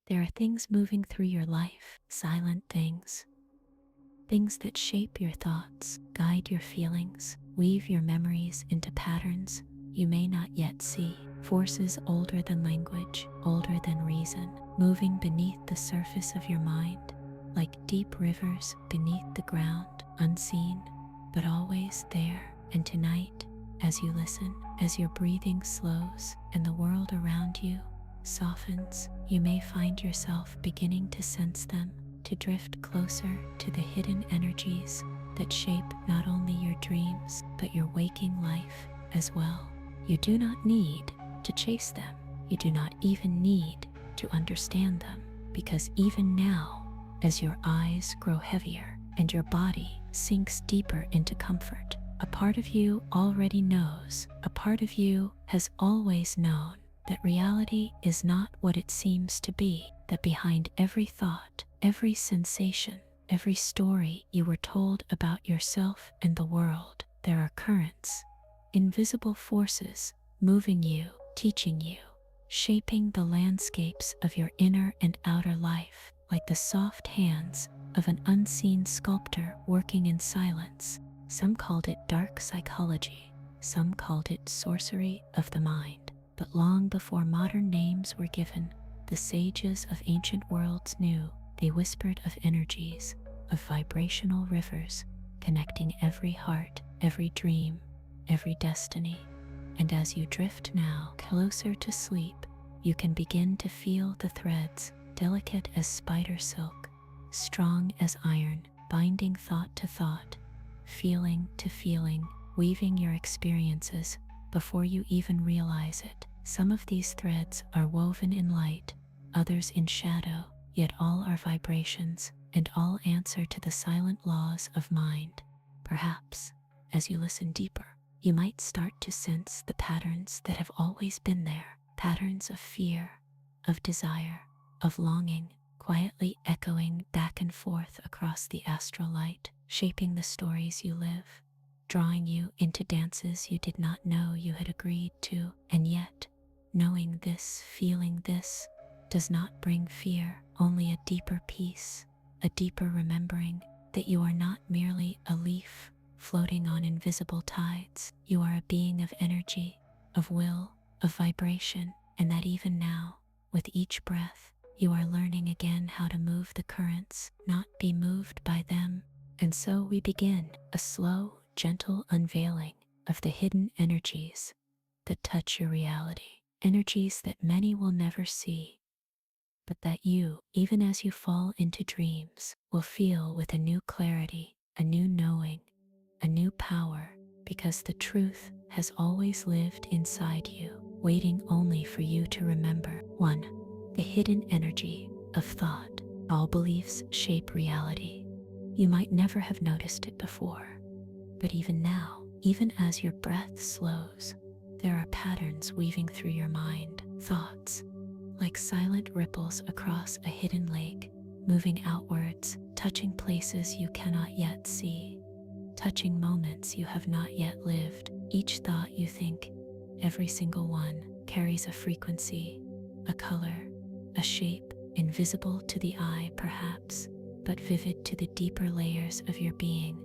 There are things moving through your life, silent things. Things that shape your thoughts, guide your feelings, weave your memories into patterns you may not yet see. Forces older than language, older than reason, moving beneath the surface of your mind, like deep rivers beneath the ground, unseen, but always there. And tonight, as you listen, as your breathing slows and the world around you softens, you may find yourself beginning to sense them, to drift closer to the hidden energies that shape not only your dreams, but your waking life as well. You do not need to chase them. You do not even need to understand them, because even now, as your eyes grow heavier and your body sinks deeper into comfort, a part of you already knows, a part of you has always known that reality is not what it seems to be, that behind every thought, every sensation, every story you were told about yourself and the world, there are currents, invisible forces moving you, teaching you, shaping the landscapes of your inner and outer life, like the soft hands of an unseen sculptor working in silence. Some called it dark psychology, some called it sorcery of the mind. But long before modern names were given, the sages of ancient worlds knew. They whispered of energies, of vibrational rivers, connecting every heart, every dream, every destiny. And as you drift now closer to sleep, you can begin to feel the threads, delicate as spider silk, strong as iron, binding thought to thought, feeling to feeling, weaving your experiences before you even realize it. Some of these threads are woven in light, others in shadow, yet all are vibrations, and all answer to the silent laws of mind. Perhaps, as you listen deeper, you might start to sense the patterns that have always been there, patterns of fear, of desire, of longing, quietly echoing back and forth across the astral light, shaping the stories you live, drawing you into dances you did not know you had agreed to. And yet, knowing this, feeling this, does not bring fear, only a deeper peace, a deeper remembering that you are not merely a leaf floating on invisible tides. You are a being of energy, of will, of vibration, and that even now, with each breath, you are learning again how to move the currents, not be moved by them. And so we begin a slow, gentle unveiling of the hidden energies that touch your reality, energies that many will never see, but that you, even as you fall into dreams, will feel with a new clarity, a new knowing, a new power, because the truth has always lived inside you, waiting only for you to remember. 1. The hidden energy of thought. All beliefs shape reality. You might never have noticed it before, but even now, even as your breath slows, there are patterns weaving through your mind, thoughts, like silent ripples across a hidden lake, moving outwards, touching places you cannot yet see, touching moments you have not yet lived. Each thought you think, every single one, carries a frequency, a color, a shape, invisible to the eye perhaps, but vivid to the deeper layers of your being.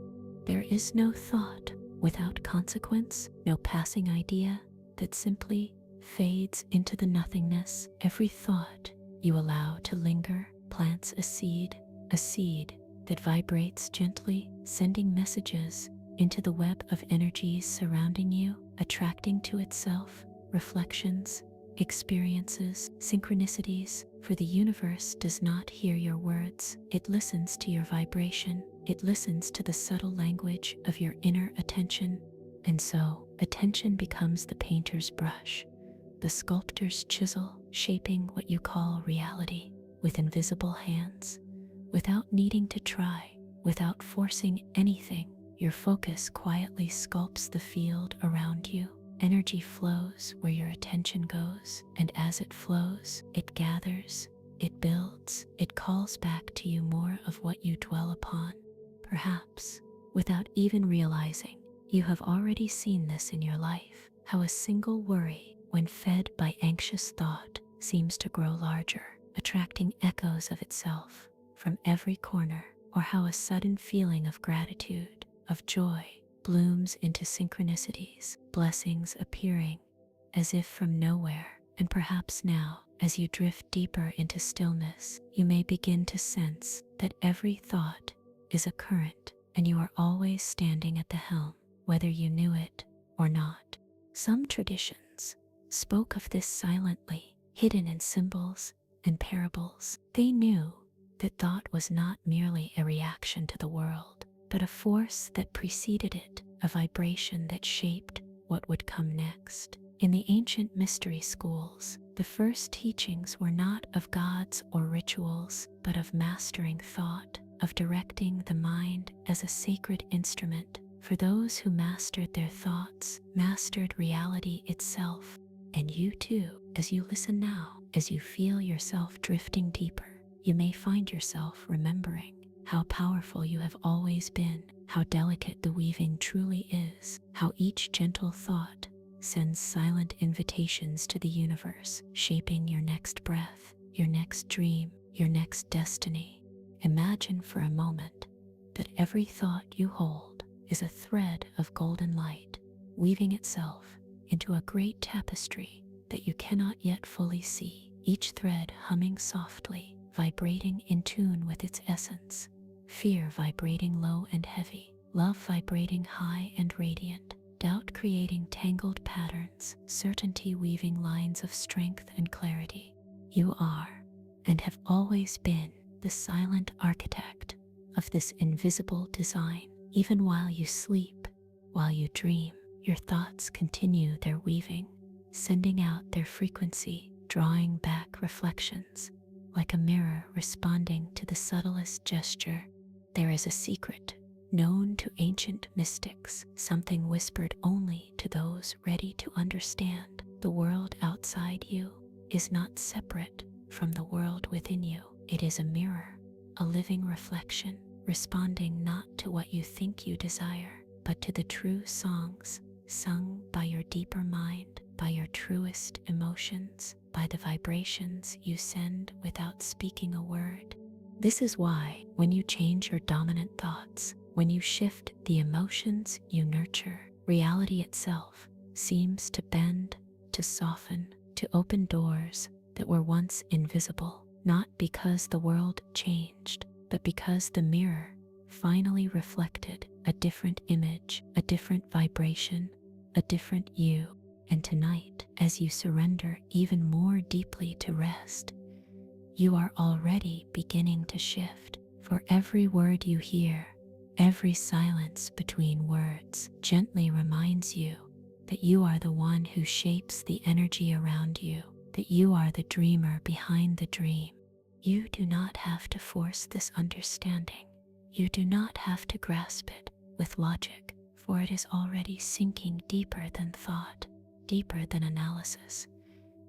There is no thought without consequence, no passing idea that simply fades into the nothingness. Every thought you allow to linger plants a seed that vibrates gently, sending messages into the web of energies surrounding you, attracting to itself reflections, experiences, synchronicities. For the universe does not hear your words, it listens to your vibration, it listens to the subtle language of your inner attention. And so, attention becomes the painter's brush, the sculptor's chisel, shaping what you call reality with invisible hands. Without needing to try, without forcing anything, your focus quietly sculpts the field around you. Energy flows where your attention goes, and as it flows, it gathers, it builds, it calls back to you more of what you dwell upon. Perhaps, without even realizing, you have already seen this in your life, how a single worry, when fed by anxious thought, seems to grow larger. attracting echoes of itself from every corner, or how a sudden feeling of gratitude, of joy, blooms into synchronicities, blessings appearing as if from nowhere. And perhaps now, as you drift deeper into stillness, you may begin to sense that every thought is a current, and you are always standing at the helm, whether you knew it or not. Some traditions spoke of this silently, hidden in symbols and parables. They knew that thought was not merely a reaction to the world, but a force that preceded it, a vibration that shaped what would come next. In the ancient mystery schools, the first teachings were not of gods or rituals, but of mastering thought, of directing the mind as a sacred instrument. For those who mastered their thoughts, mastered reality itself. And you too, as you listen now, as you feel yourself drifting deeper, you may find yourself remembering how powerful you have always been, how delicate the weaving truly is, how each gentle thought sends silent invitations to the universe, shaping your next breath, your next dream, your next destiny. Imagine for a moment that every thought you hold is a thread of golden light, weaving itself into a great tapestry that you cannot yet fully see, each thread humming softly, vibrating in tune with its essence, fear vibrating low and heavy, love vibrating high and radiant, doubt creating tangled patterns, certainty weaving lines of strength and clarity. You are, and have always been, the silent architect of this invisible design. Even while you sleep, while you dream, your thoughts continue their weaving, sending out their frequency, drawing back reflections, like a mirror responding to the subtlest gesture. There is a secret known to ancient mystics, something whispered only to those ready to understand. The world outside you is not separate from the world within you. It is a mirror, a living reflection, responding not to what you think you desire, but to the true songs sung by your deeper mind, by your truest emotions, by the vibrations you send without speaking a word. This is why, when you change your dominant thoughts, when you shift the emotions you nurture, reality itself seems to bend, to soften, to open doors that were once invisible, not because the world changed, but because the mirror finally reflected a different image, a different vibration, a different you. And tonight, as you surrender even more deeply to rest, you are already beginning to shift. For every word you hear, every silence between words gently reminds you that you are the one who shapes the energy around you, that you are the dreamer behind the dream. You do not have to force this understanding. You do not have to grasp it with logic, for it is already sinking deeper than thought, deeper than analysis.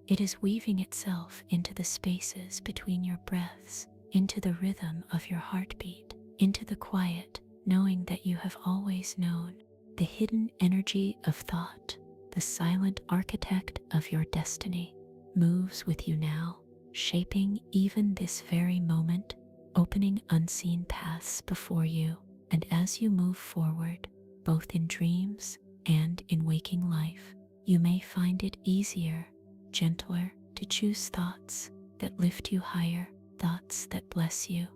It is weaving itself into the spaces between your breaths, into the rhythm of your heartbeat, into the quiet, knowing that you have always known. The hidden energy of thought, the silent architect of your destiny, moves with you now, shaping even this very moment, opening unseen paths before you. And as you move forward, both in dreams and in waking life, you may find it easier, gentler to choose thoughts that lift you higher, thoughts that bless you,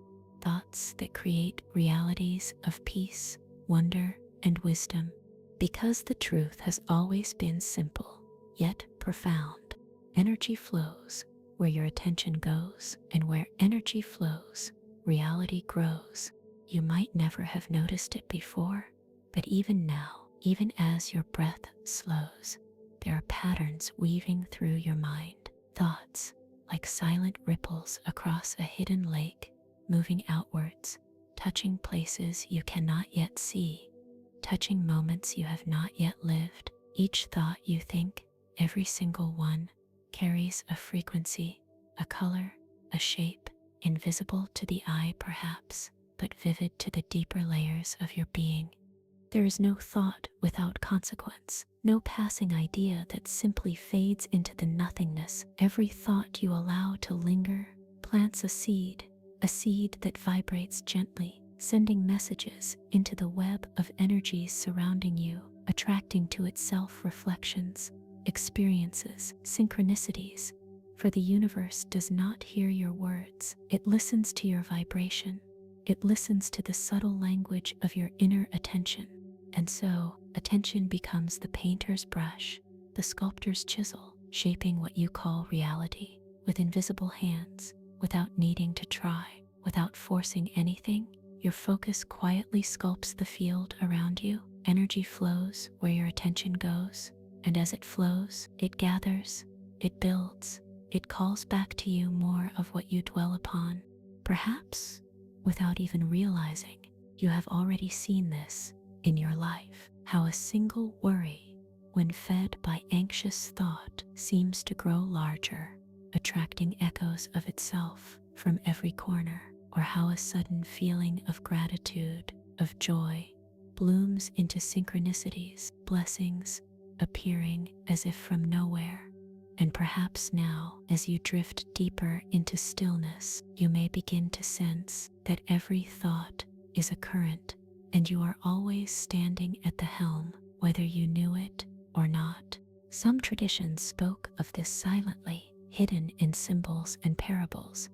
thoughts that create realities of peace, wonder, and wisdom. Because the truth has always been simple, yet profound. Energy flows where your attention goes, and where energy flows, reality grows. You might never have noticed it before, but even now, even as your breath slows, there are patterns weaving through your mind, thoughts like silent ripples across a hidden lake, moving outwards, touching places you cannot yet see, touching moments you have not yet lived. Each thought you think, every single one, carries a frequency, a color, a shape, invisible to the eye perhaps, but vivid to the deeper layers of your being. There is no thought without consequence, no passing idea that simply fades into the nothingness. Every thought you allow to linger, plants a seed that vibrates gently, sending messages into the web of energies surrounding you, attracting to itself reflections, experiences, synchronicities. For the universe does not hear your words, it listens to your vibration. It listens to the subtle language of your inner attention. And so, attention becomes the painter's brush, the sculptor's chisel, shaping what you call reality with invisible hands, without needing to try, without forcing anything. Your focus quietly sculpts the field around you. Energy flows where your attention goes, and as it flows, it gathers, it builds, it calls back to you more of what you dwell upon. Perhaps, without even realizing, you have already seen this in your life, how a single worry, when fed by anxious thought, seems to grow larger, attracting echoes of itself from every corner, or how a sudden feeling of gratitude, of joy, blooms into synchronicities, blessings appearing as if from nowhere. And perhaps now, as you drift deeper into stillness, you may begin to sense that every thought is a current, and you are always standing at the helm, whether you knew it or not. Some traditions spoke of this silently, hidden in symbols and parables.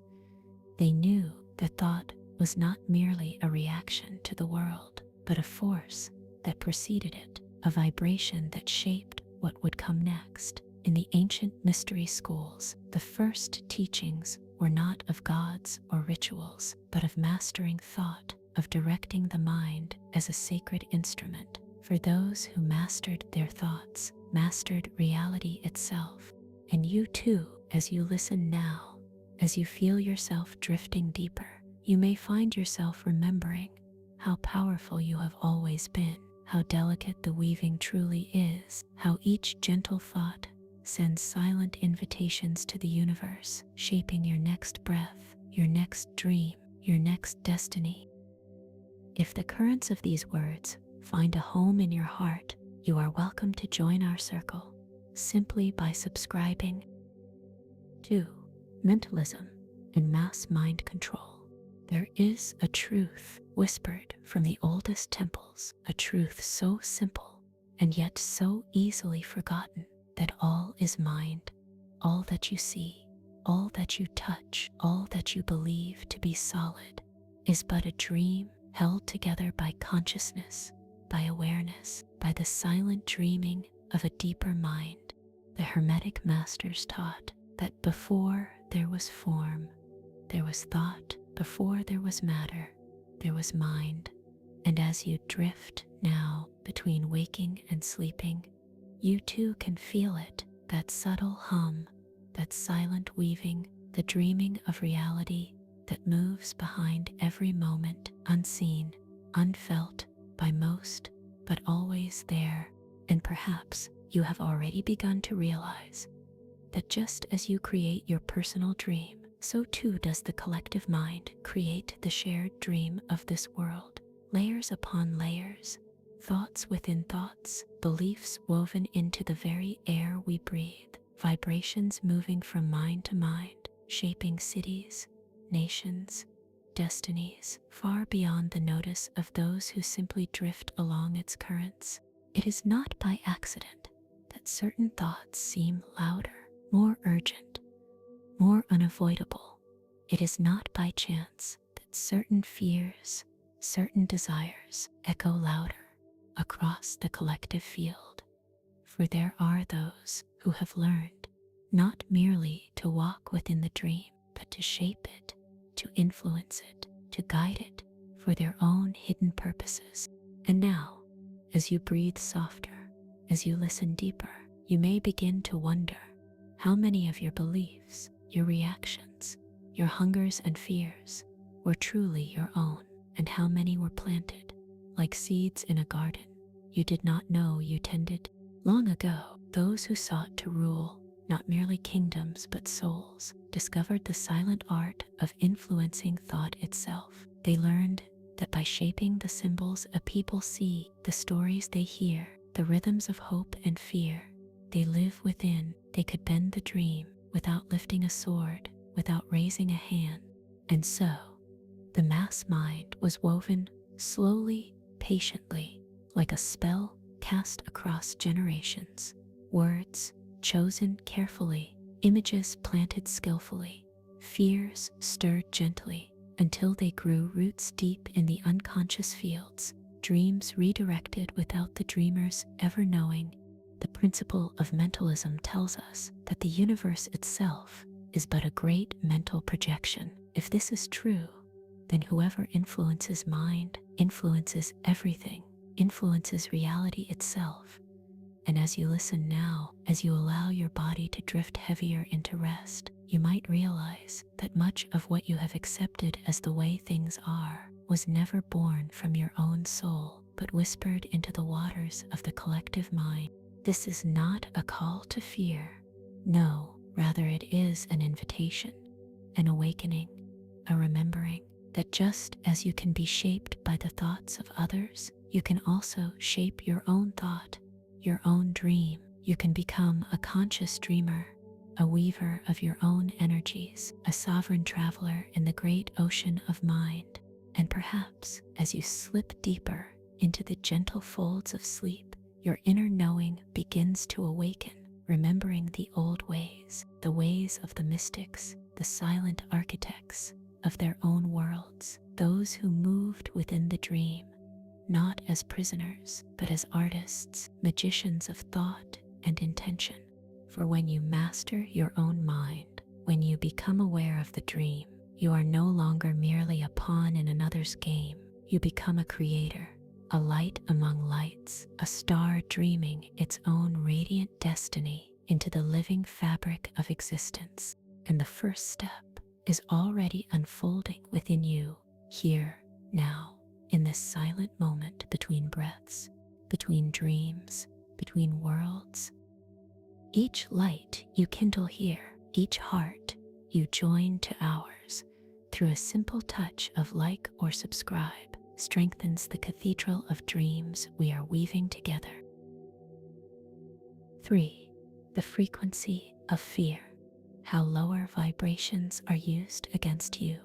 They knew that thought was not merely a reaction to the world, but a force that preceded it, a vibration that shaped what would come next. In the ancient mystery schools, the first teachings were not of gods or rituals, but of mastering thought, of directing the mind as a sacred instrument. For those who mastered their thoughts, mastered reality itself. And you too, as you listen now, as you feel yourself drifting deeper, you may find yourself remembering how powerful you have always been, how delicate the weaving truly is, how each gentle thought sends silent invitations to the universe, shaping your next breath, your next dream, your next destiny. If the currents of these words find a home in your heart, you are welcome to join our circle, simply by subscribing to Mentalism and Mass Mind Control. There is a truth whispered from the oldest temples, a truth so simple and yet so easily forgotten, that all is mind, all that you see, all that you touch, all that you believe to be solid, is but a dream held together by consciousness, by awareness, by the silent dreaming of a deeper mind. The Hermetic masters taught that before there was form, there was thought. Before there was matter, there was mind. And as you drift now between waking and sleeping, you too can feel it, that subtle hum, that silent weaving, the dreaming of reality that moves behind every moment, unseen, unfelt by most, but always there. And perhaps you have already begun to realize that just as you create your personal dream, so too does the collective mind create the shared dream of this world. Layers upon layers, thoughts within thoughts, beliefs woven into the very air we breathe, vibrations moving from mind to mind, shaping cities, nations, destinies, far beyond the notice of those who simply drift along its currents. It is not by accident that certain thoughts seem louder, more urgent, more unavoidable. It is not by chance that certain fears, certain desires echo louder across the collective field. For there are those who have learned not merely to walk within the dream, but to shape it, to influence it, to guide it for their own hidden purposes. And now, as you breathe softer, as you listen deeper, you may begin to wonder how many of your beliefs, your reactions, your hungers and fears were truly your own, and how many were planted like seeds in a garden you did not know you tended. Long ago, those who sought to rule not merely kingdoms but souls discovered the silent art of influencing thought itself. They learned that by shaping the symbols a people see, the stories they hear, the rhythms of hope and fear they live within, they could bend the dream without lifting a sword, without raising a hand. And so, the mass mind was woven slowly, patiently, like a spell cast across generations. Words chosen carefully, images planted skillfully, fears stirred gently until they grew roots deep in the unconscious fields, dreams redirected without the dreamers ever knowing. The principle of mentalism tells us that the universe itself is but a great mental projection. If this is true, then whoever influences mind influences everything, influences reality itself. And as you listen now, as you allow your body to drift heavier into rest, you might realize that much of what you have accepted as the way things are was never born from your own soul, but whispered into the waters of the collective mind. This is not a call to fear. No, rather it is an invitation, an awakening, a remembering that just as you can be shaped by the thoughts of others, you can also shape your own thought, your own dream. You can become a conscious dreamer, a weaver of your own energies, a sovereign traveler in the great ocean of mind. And perhaps as you slip deeper into the gentle folds of sleep, your inner knowing begins to awaken, remembering the old ways, the ways of the mystics, the silent architects of their own worlds, those who moved within the dream, not as prisoners, but as artists, magicians of thought and intention. For when you master your own mind, when you become aware of the dream, you are no longer merely a pawn in another's game. You become a creator, a light among lights, a star dreaming its own radiant destiny into the living fabric of existence. And the first step is already unfolding within you, here, now, in this silent moment between breaths, between dreams, between worlds. Each light you kindle here, each heart you join to ours, through a simple touch of like or subscribe, strengthens the cathedral of dreams we are weaving together. 3. The frequency of fear. How lower vibrations are used against you.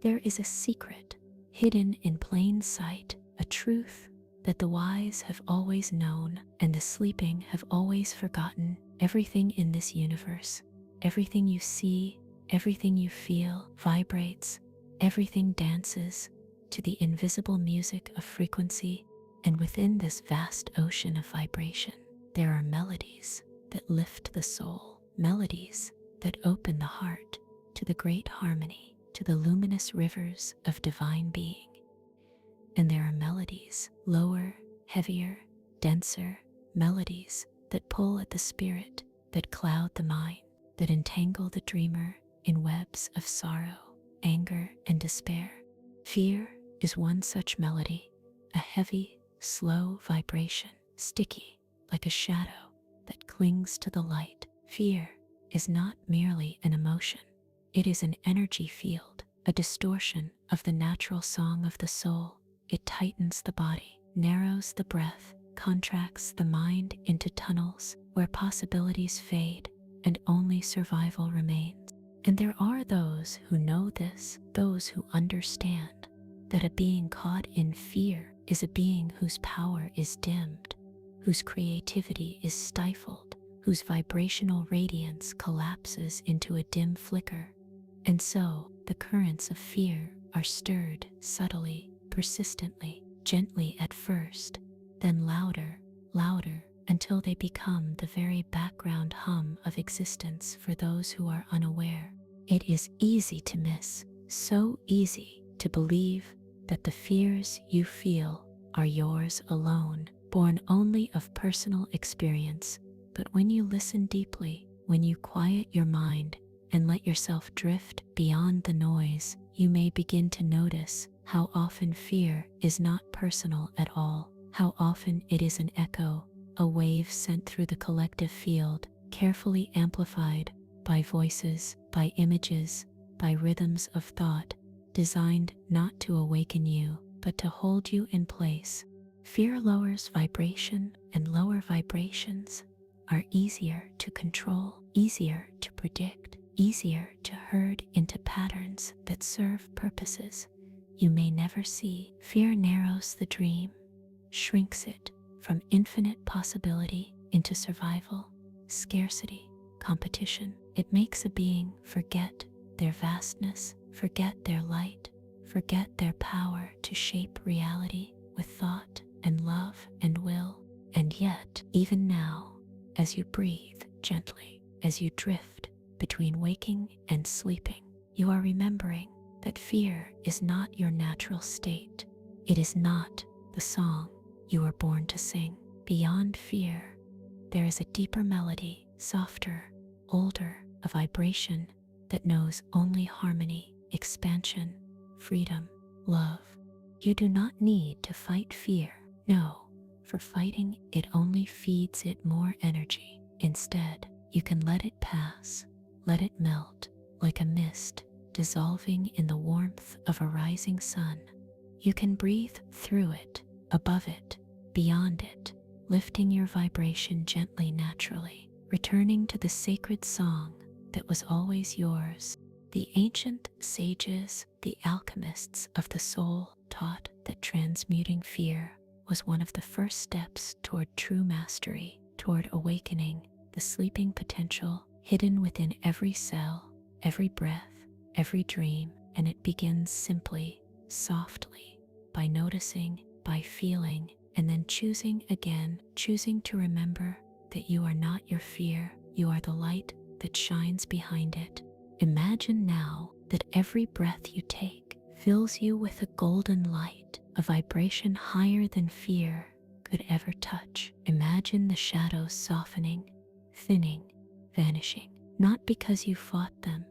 There is a secret hidden in plain sight, a truth that the wise have always known and the sleeping have always forgotten. Everything in this universe, everything you see, everything you feel vibrates, everything dances to the invisible music of frequency. And within this vast ocean of vibration, there are melodies that lift the soul, melodies that open the heart to the great harmony, to the luminous rivers of divine being. And there are melodies, lower, heavier, denser, melodies that pull at the spirit, that cloud the mind, that entangle the dreamer in webs of sorrow, anger, and despair. Fear is one such melody, a heavy, slow vibration, sticky like a shadow that clings to the light. Fear is not merely an emotion. It is an energy field, a distortion of the natural song of the soul. It tightens the body, narrows the breath, contracts the mind into tunnels where possibilities fade and only survival remains. And there are those who know this, those who understand that a being caught in fear is a being whose power is dimmed, whose creativity is stifled, whose vibrational radiance collapses into a dim flicker. And so the currents of fear are stirred subtly, persistently, gently at first, then louder, louder, until they become the very background hum of existence for those who are unaware. It is easy to miss, so easy to believe that the fears you feel are yours alone, born only of personal experience. But when you listen deeply, when you quiet your mind and let yourself drift beyond the noise, you may begin to notice how often fear is not personal at all, how often it is an echo, a wave sent through the collective field, carefully amplified by voices, by images, by rhythms of thought, designed not to awaken you, but to hold you in place. Fear lowers vibration, and lower vibrations are easier to control, easier to predict, easier to herd into patterns that serve purposes you may never see. Fear narrows the dream, shrinks it from infinite possibility into survival, scarcity, competition. It makes a being forget their vastness, forget their light, forget their power to shape reality with thought and love and will. And yet, even now, as you breathe gently, as you drift between waking and sleeping, you are remembering that fear is not your natural state. It is not the song you were born to sing. Beyond fear, there is a deeper melody, softer, older, a vibration that knows only harmony, expansion, freedom, love. You do not need to fight fear. No, for fighting it only feeds it more energy. Instead, you can let it pass, let it melt like a mist dissolving in the warmth of a rising sun. You can breathe through it, above it, beyond it, lifting your vibration gently, naturally, returning to the sacred song that was always yours. The ancient sages, the alchemists of the soul, taught that transmuting fear was one of the first steps toward true mastery, toward awakening the sleeping potential hidden within every cell, every breath, every dream. And it begins simply, softly, by noticing, by feeling, and then choosing again, choosing to remember that you are not your fear, you are the light that shines behind it. Imagine now that every breath you take fills you with a golden light, a vibration higher than fear could ever touch. Imagine the shadows softening, thinning, vanishing, not because you fought them,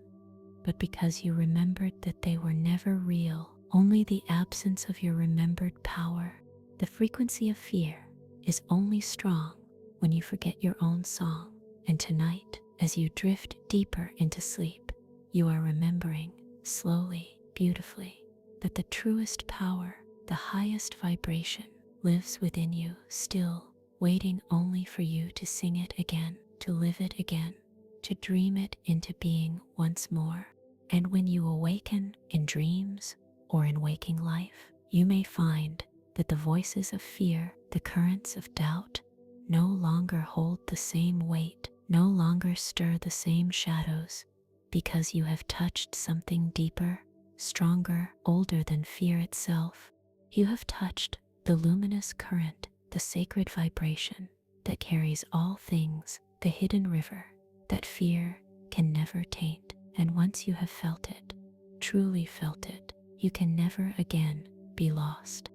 but because you remembered that they were never real, only the absence of your remembered power. The frequency of fear is only strong when you forget your own song. And tonight, as you drift deeper into sleep, you are remembering, slowly, beautifully, that the truest power, the highest vibration, lives within you, still, waiting only for you to sing it again, to live it again, to dream it into being once more. And when you awaken in dreams or in waking life, you may find that the voices of fear, the currents of doubt, no longer hold the same weight, no longer stir the same shadows, because you have touched something deeper, stronger, older than fear itself. You have touched the luminous current, the sacred vibration that carries all things, the hidden river that fear can never taint. And once you have felt it, truly felt it, you can never again be lost.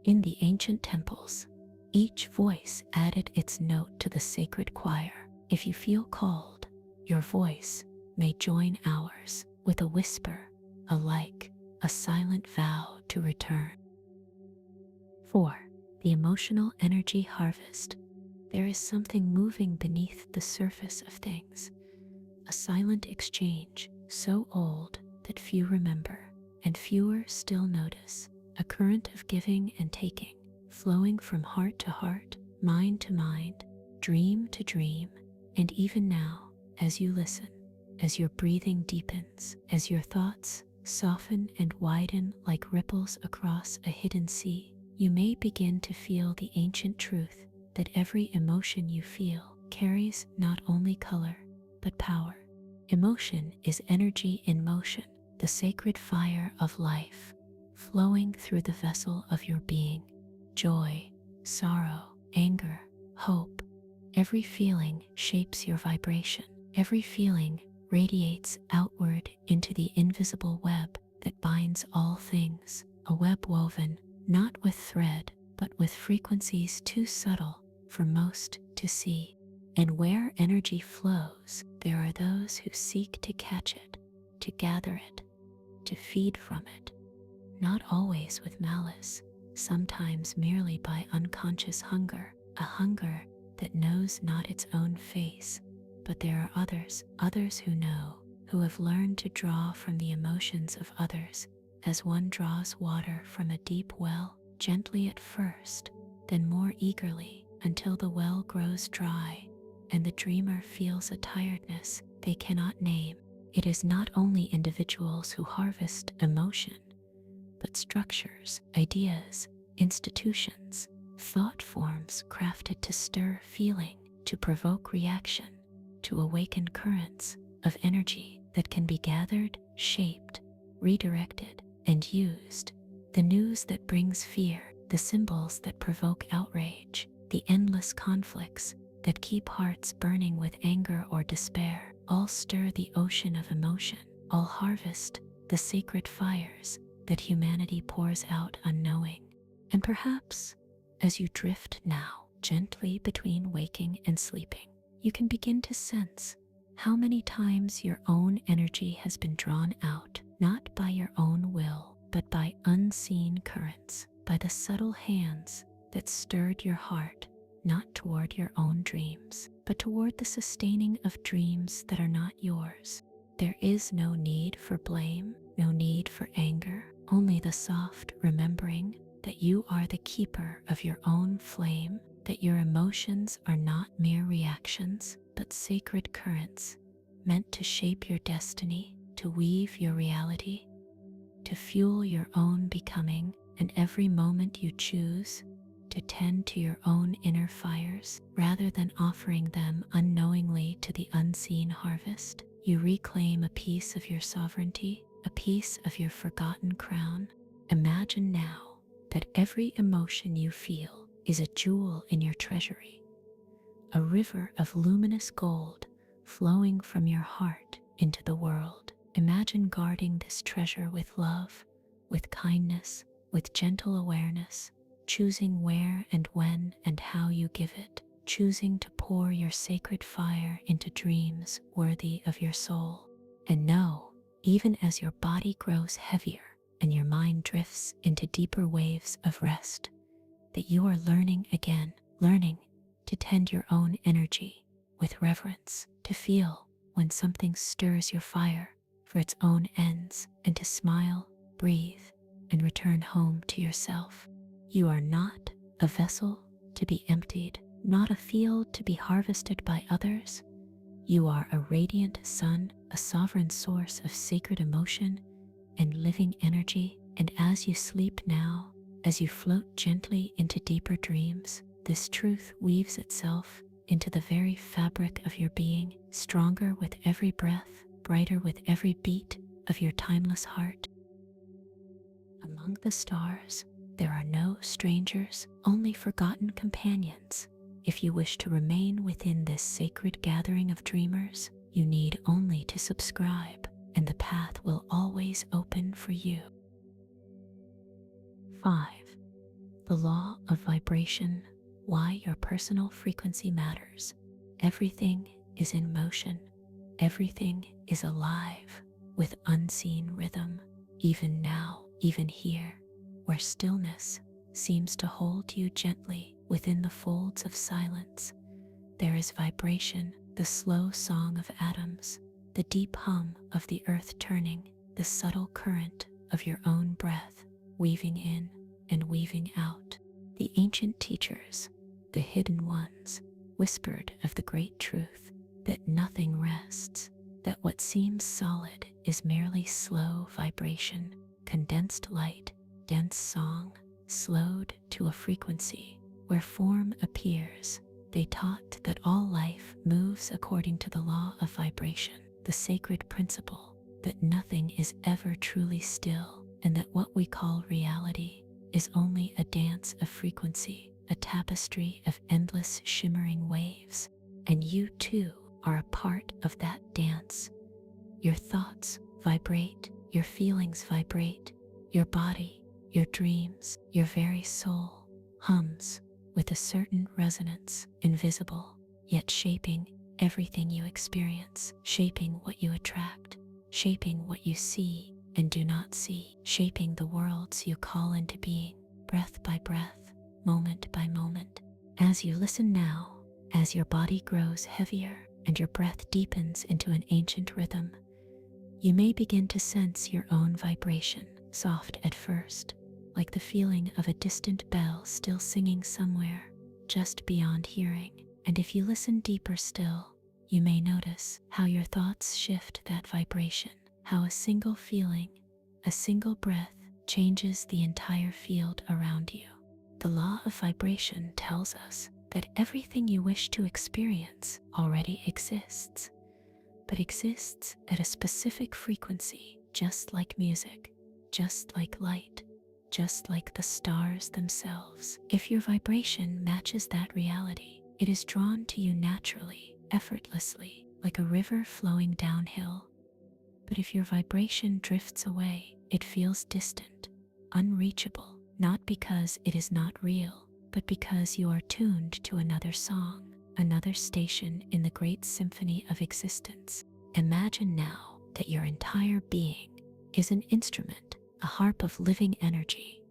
In the ancient temples, each voice added its note to the sacred choir. If you feel called, your voice may join ours with a whisper, a like, a silent vow to return. 4. The emotional energy harvest. There is something moving beneath the surface of things, a silent exchange so old that few remember and fewer still notice, a current of giving and taking, flowing from heart to heart, mind to mind, dream to dream. And even now, as you listen, as your breathing deepens, as your thoughts soften and widen like ripples across a hidden sea, you may begin to feel the ancient truth that every emotion you feel carries not only color, but power. Emotion is energy in motion, the sacred fire of life, flowing through the vessel of your being. Joy, sorrow, anger, hope. Every feeling shapes your vibration. Every feeling radiates outward into the invisible web that binds all things, a web woven not with thread, but with frequencies too subtle for most to see. And where energy flows, there are those who seek to catch it, to gather it, to feed from it, not always with malice, sometimes merely by unconscious hunger, a hunger that knows not its own face. But there are others who know, who have learned to draw from the emotions of others, as one draws water from a deep well, gently at first, then more eagerly, until the well grows dry, and the dreamer feels a tiredness they cannot name. It is not only individuals who harvest emotion, but structures, ideas, institutions, thought forms crafted to stir feeling, to provoke reaction, to awaken currents of energy that can be gathered, shaped, redirected, and used. The news that brings fear, the symbols that provoke outrage, the endless conflicts that keep hearts burning with anger or despair, all stir the ocean of emotion, all harvest the sacred fires that humanity pours out unknowing. And perhaps, as you drift now gently between waking and sleeping, you can begin to sense how many times your own energy has been drawn out, not by your own will, but by unseen currents, by the subtle hands that stirred your heart, not toward your own dreams, but toward the sustaining of dreams that are not yours. There is no need for blame, no need for anger, only the soft remembering that you are the keeper of your own flame, that your emotions are not mere reactions, but sacred currents meant to shape your destiny, to weave your reality, to fuel your own becoming, and every moment you choose to tend to your own inner fires rather than offering them unknowingly to the unseen harvest, you reclaim a piece of your sovereignty, a piece of your forgotten crown. Imagine now that every emotion you feel is a jewel in your treasury, a river of luminous gold flowing from your heart into the world. Imagine guarding this treasure with love, with kindness, with gentle awareness, choosing where and when and how you give it, choosing to pour your sacred fire into dreams worthy of your soul. And know, even as your body grows heavier and your mind drifts into deeper waves of rest, that you are learning again, learning to tend your own energy with reverence, to feel when something stirs your fire for its own ends, and to smile, breathe, and return home to yourself. You are not a vessel to be emptied, not a field to be harvested by others. You are a radiant sun, a sovereign source of sacred emotion and living energy. And as you sleep now, as you float gently into deeper dreams, this truth weaves itself into the very fabric of your being, stronger with every breath, brighter with every beat of your timeless heart. Among the stars, there are no strangers, only forgotten companions. If you wish to remain within this sacred gathering of dreamers, you need only to subscribe, and the path will always open for you. 5. The law of vibration. Why your personal frequency matters. Everything is in motion. Everything is alive with unseen rhythm. Even now, even here, where stillness seems to hold you gently within the folds of silence, there is vibration, the slow song of atoms, the deep hum of the earth turning, the subtle current of your own breath, weaving in and weaving out. The ancient teachers, the hidden ones, whispered of the great truth that nothing rests, that what seems solid is merely slow vibration, condensed light, dense song, slowed to a frequency where form appears. They taught that all life moves according to the law of vibration, the sacred principle that nothing is ever truly still, and that what we call reality is only a dance of frequency, a tapestry of endless shimmering waves. And you too are a part of that dance. Your thoughts vibrate, your feelings vibrate, your body, your dreams, your very soul hums with a certain resonance, invisible, yet shaping everything you experience, shaping what you attract, shaping what you see and do not see, shaping the worlds you call into being, breath by breath, moment by moment. As you listen now, as your body grows heavier and your breath deepens into an ancient rhythm, you may begin to sense your own vibration, soft at first, like the feeling of a distant bell still singing somewhere, just beyond hearing. And if you listen deeper still, You may notice how your thoughts shift that vibration, how a single feeling, a single breath changes the entire field around you. The law of vibration tells us that everything you wish to experience already exists, but exists at a specific frequency, just like music, just like light, just like the stars themselves. If your vibration matches that reality, it is drawn to you naturally, effortlessly, like a river flowing downhill. But if your vibration drifts away, it feels distant, unreachable, not because it is not real, but because you are tuned to another song, another station in the great symphony of existence. Imagine now that your entire being is an instrument, a harp of living energy,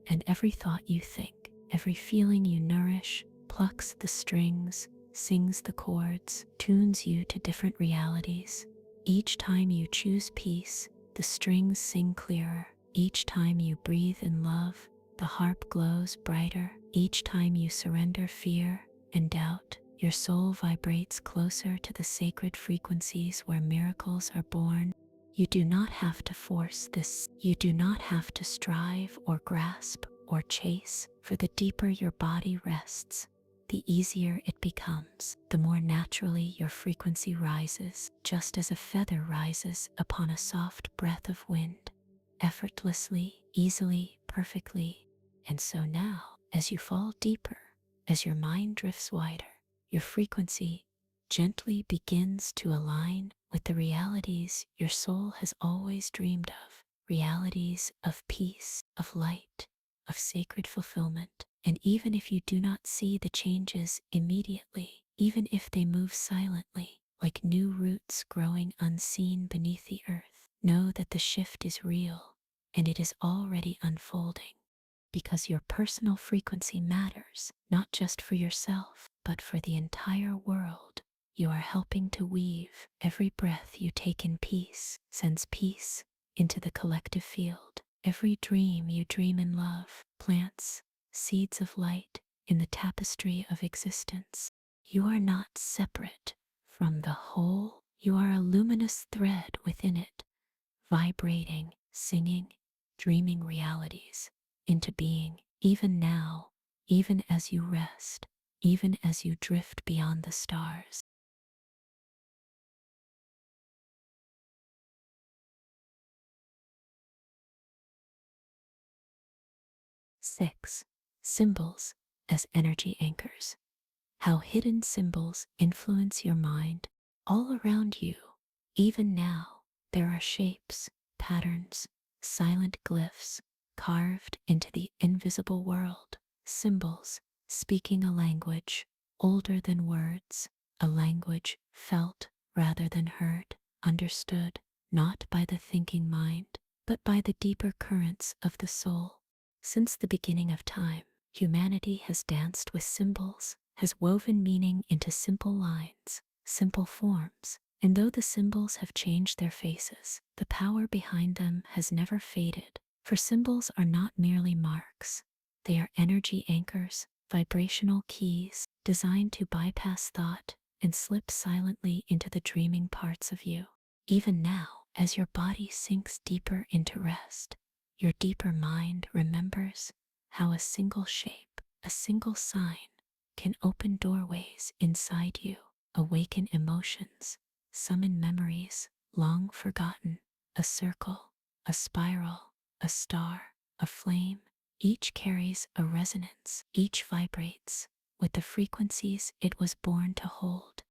and every thought you think, every feeling you nourish, plucks the strings, sings the chords, tunes you to different realities. Each time you choose peace, the strings sing clearer. Each time you breathe in love, the harp glows brighter. Each time you surrender fear and doubt, your soul vibrates closer to the sacred frequencies where miracles are born. You do not have to force this. You do not have to strive or grasp or chase, for the deeper your body rests, the easier it becomes, the more naturally your frequency rises, just as a feather rises upon a soft breath of wind, effortlessly, easily, perfectly. And so now, as you fall deeper, as your mind drifts wider, your frequency gently begins to align with the realities your soul has always dreamed of, realities of peace, of light, of sacred fulfillment. And even if you do not see the changes immediately, even if they move silently, like new roots growing unseen beneath the earth, know that the shift is real and it is already unfolding, because your personal frequency matters, not just for yourself, but for the entire world. You are helping to weave. Every breath you take in peace sends peace into the collective field. Every dream you dream in love plants seeds of light in the tapestry of existence. You are not separate from the whole. You are a luminous thread within it, vibrating, singing, dreaming realities into being, even now, even as you rest, even as you drift beyond the stars. 6. Symbols as energy anchors. How hidden symbols influence your mind all around you. Even now, there are shapes, patterns, silent glyphs carved into the invisible world. Symbols speaking a language older than words, a language felt rather than heard, understood not by the thinking mind, but by the deeper currents of the soul. Since the beginning of time, humanity has danced with symbols, has woven meaning into simple lines, simple forms, and though the symbols have changed their faces, the power behind them has never faded, for symbols are not merely marks. They are energy anchors, vibrational keys, designed to bypass thought and slip silently into the dreaming parts of you. Even now, as your body sinks deeper into rest, your deeper mind remembers how a single shape, a single sign, can open doorways inside you, awaken emotions, summon memories long forgotten. A circle, a spiral, a star, a flame, each carries a resonance, each vibrates with the frequencies it was born to hold.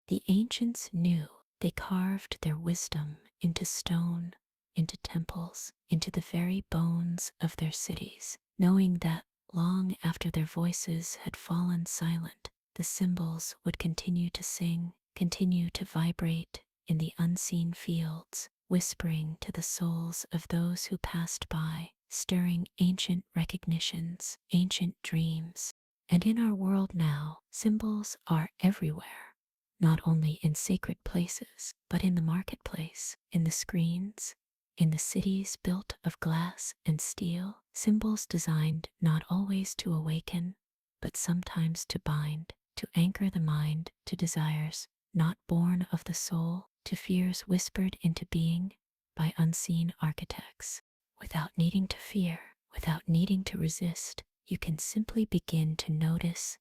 The ancients knew. They carved their wisdom into stone, into temples, into the very bones of their cities, knowing that long after their voices had fallen silent, the symbols would continue to sing, continue to vibrate in the unseen fields, whispering to the souls of those who passed by, stirring ancient recognitions, ancient dreams. And in our world now, symbols are everywhere. Not only in sacred places, but in the marketplace, in the screens, in the cities built of glass and steel, symbols designed not always to awaken, but sometimes to bind, to anchor the mind to desires not born of the soul, to fears whispered into being by unseen architects. Without needing to fear, without needing to resist, you can simply begin to notice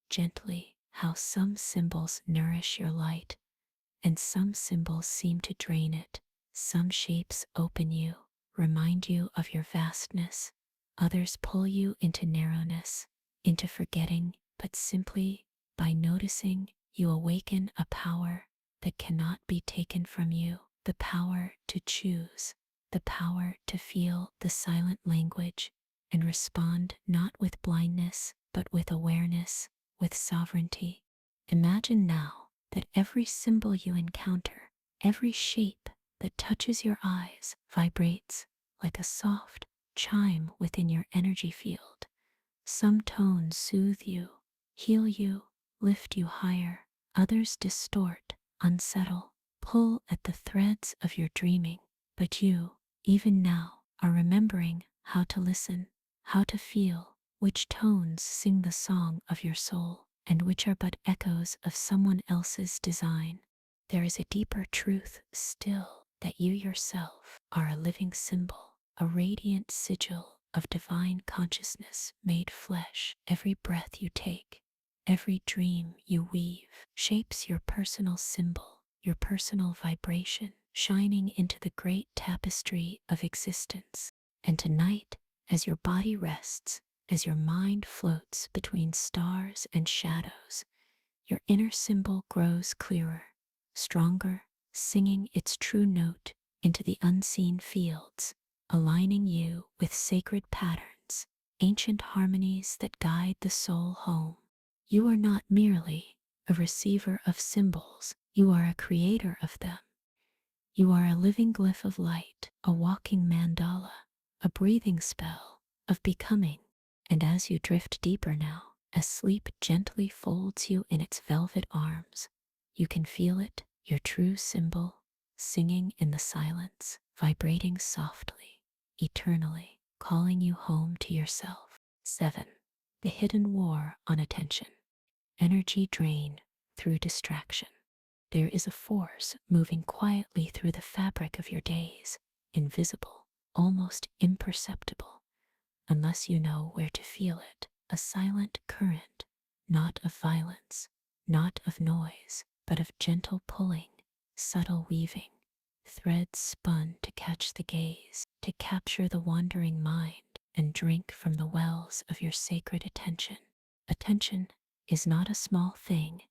gently how some symbols nourish your light and some symbols seem to drain it. Some shapes open you, remind you of your vastness. Others pull you into narrowness, into forgetting, but simply by noticing, you awaken a power that cannot be taken from you, the power to choose, the power to feel the silent language and respond not with blindness, but with awareness, with sovereignty. Imagine now that every symbol you encounter, every shape that touches your eyes, vibrates like a soft chime within your energy field. Some tones soothe you, heal you, lift you higher. Others distort, unsettle, pull at the threads of your dreaming. But you, even now, are remembering how to listen, how to feel, which tones sing the song of your soul, and which are but echoes of someone else's design. There is a deeper truth still, that you yourself are a living symbol, a radiant sigil of divine consciousness made flesh. Every breath you take, every dream you weave, shapes your personal symbol, your personal vibration, shining into the great tapestry of existence. And tonight, as your body rests, as your mind floats between stars and shadows, your inner symbol grows clearer, stronger, singing its true note into the unseen fields, aligning you with sacred patterns, ancient harmonies that guide the soul home. You are not merely a receiver of symbols, you are a creator of them. You are a living glyph of light, a walking mandala, a breathing spell of becoming. And as you drift deeper now, as sleep gently folds you in its velvet arms, you can feel it, your true symbol, singing in the silence, vibrating softly, eternally, calling you home to yourself. 7. The hidden war on attention. Energy drain through distraction. There is a force moving quietly through the fabric of your days, invisible, almost imperceptible, unless you know where to feel it. A silent current, not of violence, not of noise, but of gentle pulling, subtle weaving, threads spun to catch the gaze, to capture the wandering mind and drink from the wells of your sacred attention. Attention is not a small thing.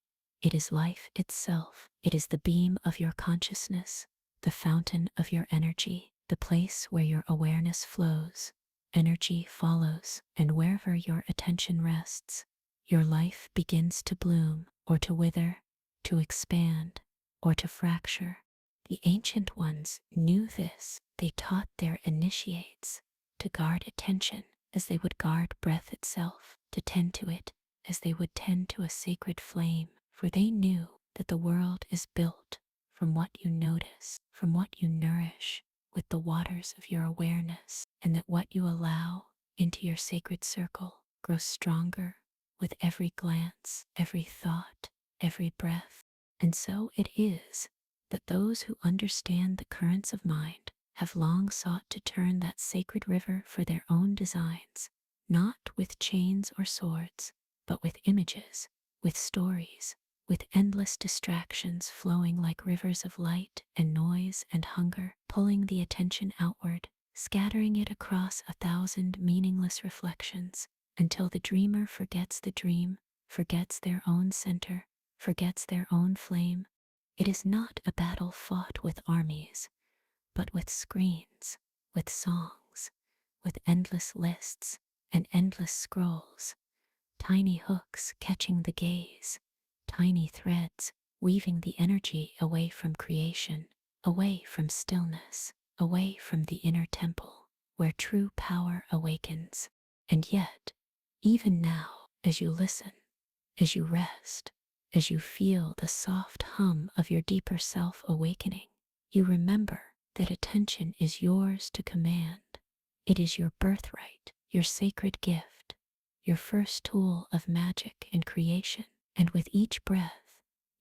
It is life itself. It is the beam of your consciousness, the fountain of your energy, the place where your awareness flows. Energy follows, and wherever your attention rests, your life begins to bloom or to wither, to expand or to fracture. The ancient ones knew this. They taught their initiates to guard attention as they would guard breath itself, to tend to it as they would tend to a sacred flame, for they knew that the world is built from what you notice, from what you nourish with the waters of your awareness, and that what you allow into your sacred circle grows stronger with every glance, every thought, every breath. And so it is that those who understand the currents of mind have long sought to turn that sacred river for their own designs, not with chains or swords, but with images, with stories, with endless distractions flowing like rivers of light and noise and hunger, pulling the attention outward, scattering it across 1,000 meaningless reflections, until the dreamer forgets the dream, forgets their own center, forgets their own flame. It is not a battle fought with armies, but with screens, with songs, with endless lists and endless scrolls, tiny hooks catching the gaze, tiny threads weaving the energy away from creation, away from stillness, away from the inner temple, where true power awakens. And yet, even now, as you listen, as you rest, as you feel the soft hum of your deeper self awakening, you remember that attention is yours to command. It is your birthright, your sacred gift, your first tool of magic and creation. And with each breath,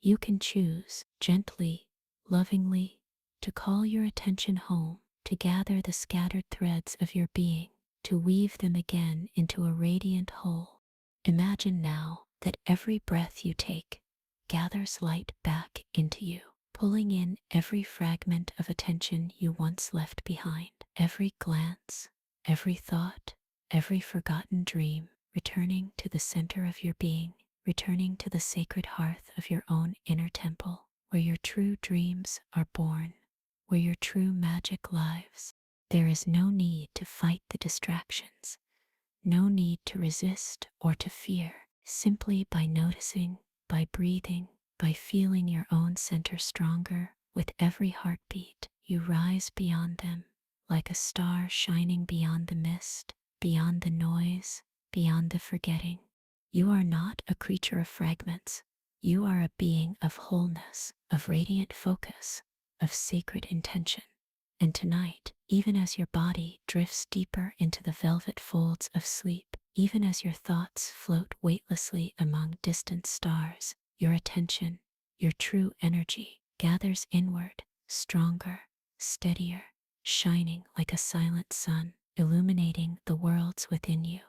You can choose gently, lovingly, to call your attention home, to gather the scattered threads of your being, to weave them again into a radiant whole. Imagine now that every breath you take gathers light back into you, pulling in every fragment of attention you once left behind, every glance, every thought, every forgotten dream, returning to the center of your being, returning to the sacred hearth of your own inner temple, where your true dreams are born, where your true magic lives. There is no need to fight the distractions, no need to resist or to fear. Simply by noticing, by breathing, by feeling your own center stronger with every heartbeat, you rise beyond them, like a star shining beyond the mist, beyond the noise, beyond the forgetting. You are not a creature of fragments. You are a being of wholeness, of radiant focus, of sacred intention. And tonight, even as your body drifts deeper into the velvet folds of sleep, even as your thoughts float weightlessly among distant stars, your attention, your true energy, gathers inward, stronger, steadier, shining like a silent sun, illuminating the worlds within you.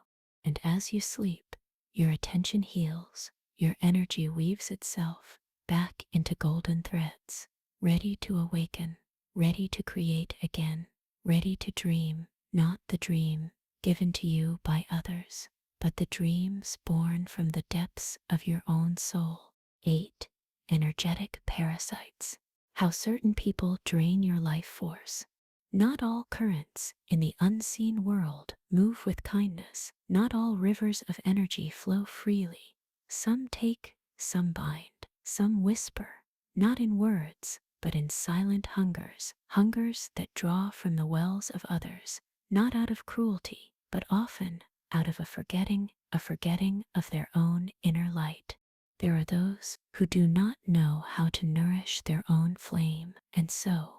And as you sleep, your attention heals, your energy weaves itself back into golden threads, ready to awaken, ready to create again, ready to dream, not the dream given to you by others, but the dreams born from the depths of your own soul. 8. Energetic parasites. How certain people drain your life force. Not all currents in the unseen world move with kindness. Not all rivers of energy flow freely. Some take, some bind, some whisper, not in words, but in silent hungers, hungers that draw from the wells of others, not out of cruelty, but often out of a forgetting of their own inner light. There are those who do not know how to nourish their own flame, and so,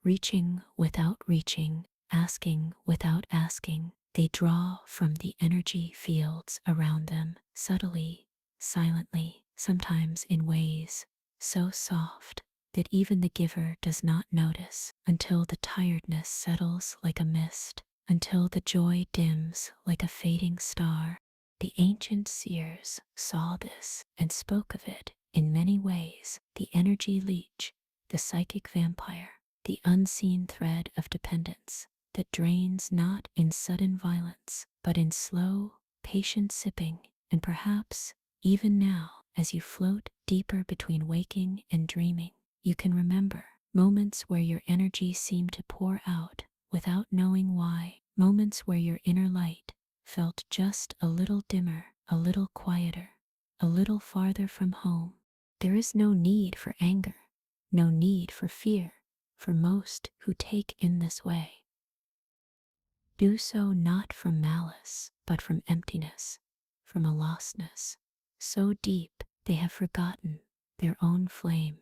reaching without reaching, asking without asking, they draw from the energy fields around them, subtly, silently, sometimes in ways so soft that even the giver does not notice, until the tiredness settles like a mist, until the joy dims like a fading star. The ancient seers saw this and spoke of it in many ways: the energy leech, the psychic vampire, the unseen thread of dependence that drains not in sudden violence, but in slow, patient sipping. And perhaps, even now, as you float deeper between waking and dreaming, you can remember moments where your energy seemed to pour out without knowing why, moments where your inner light felt just a little dimmer, a little quieter, a little farther from home. There is no need for anger, no need for fear, for most who take in this way do so not from malice, but from emptiness, from a lostness so deep they have forgotten their own flame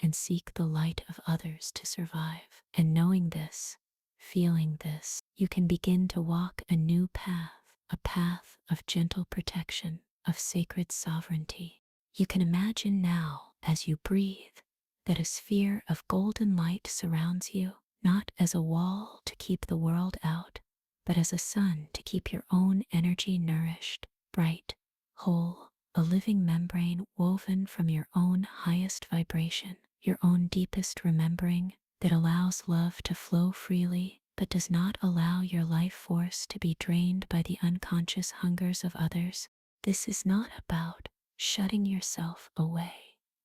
and seek the light of others to survive. And knowing this, feeling this, you can begin to walk a new path, a path of gentle protection, of sacred sovereignty. You can imagine now, as you breathe, that a sphere of golden light surrounds you, not as a wall to keep the world out, but as a sun to keep your own energy nourished, bright, whole, a living membrane woven from your own highest vibration, your own deepest remembering, that allows love to flow freely, but does not allow your life force to be drained by the unconscious hungers of others. This is not about shutting yourself away.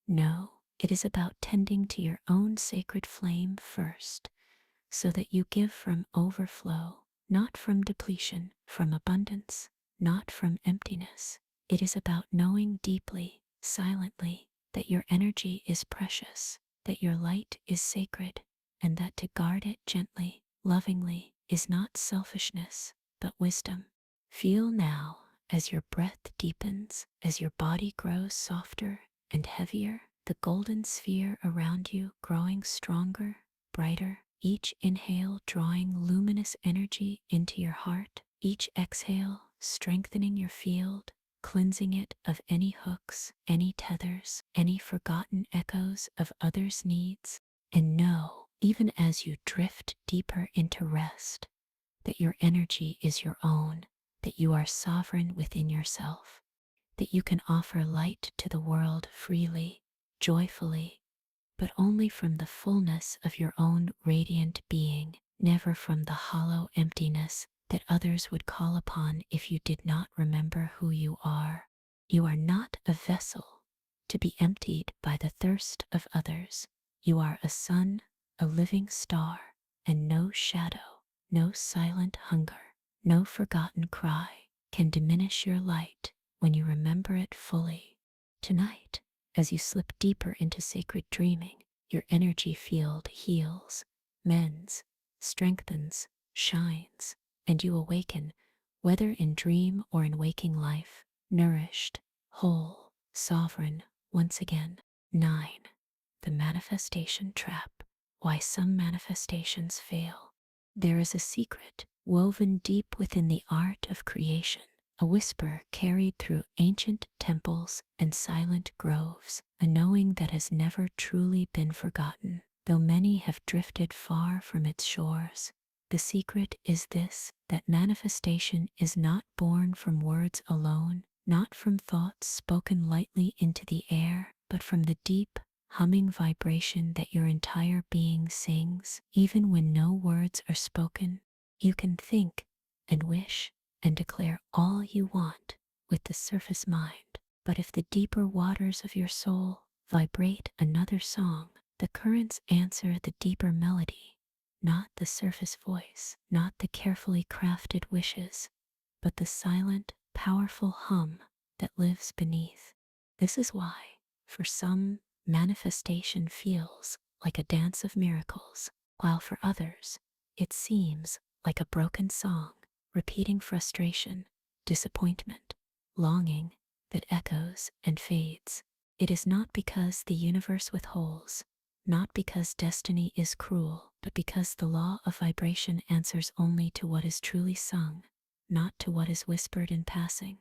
No, it is about tending to your own sacred flame first, so that you give from overflow, not from depletion, from abundance, not from emptiness. It is about knowing deeply, silently, that your energy is precious, that your light is sacred, and that to guard it gently, lovingly, is not selfishness, but wisdom. Feel now, as your breath deepens, as your body grows softer and heavier, the golden sphere around you growing stronger, brighter, each inhale drawing luminous energy into your heart, each exhale strengthening your field, cleansing it of any hooks, any tethers, any forgotten echoes of others' needs. And know, even as you drift deeper into rest, that your energy is your own, that you are sovereign within yourself, that you can offer light to the world freely, joyfully, but only from the fullness of your own radiant being, never from the hollow emptiness that others would call upon if you did not remember who you are. You are not a vessel to be emptied by the thirst of others. You are a sun, a living star, and no shadow, no silent hunger, no forgotten cry can diminish your light when you remember it fully. Tonight, as you slip deeper into sacred dreaming, your energy field heals, mends, strengthens, shines, and you awaken, whether in dream or in waking life, nourished, whole, sovereign, once again. 9. The manifestation trap. Why some manifestations fail. There is a secret woven deep within the art of creation, a whisper carried through ancient temples and silent groves, a knowing that has never truly been forgotten, though many have drifted far from its shores. The secret is this, that manifestation is not born from words alone, not from thoughts spoken lightly into the air, but from the deep, humming vibration that your entire being sings. Even when no words are spoken, you can think and wish and declare all you want with the surface mind. But if the deeper waters of your soul vibrate another song, the currents answer the deeper melody, not the surface voice, not the carefully crafted wishes, but the silent, powerful hum that lives beneath. This is why, for some, manifestation feels like a dance of miracles, while for others, it seems like a broken song, repeating frustration, disappointment, longing that echoes and fades. It is not because the universe withholds, not because destiny is cruel, but because the law of vibration answers only to what is truly sung, not to what is whispered in passing.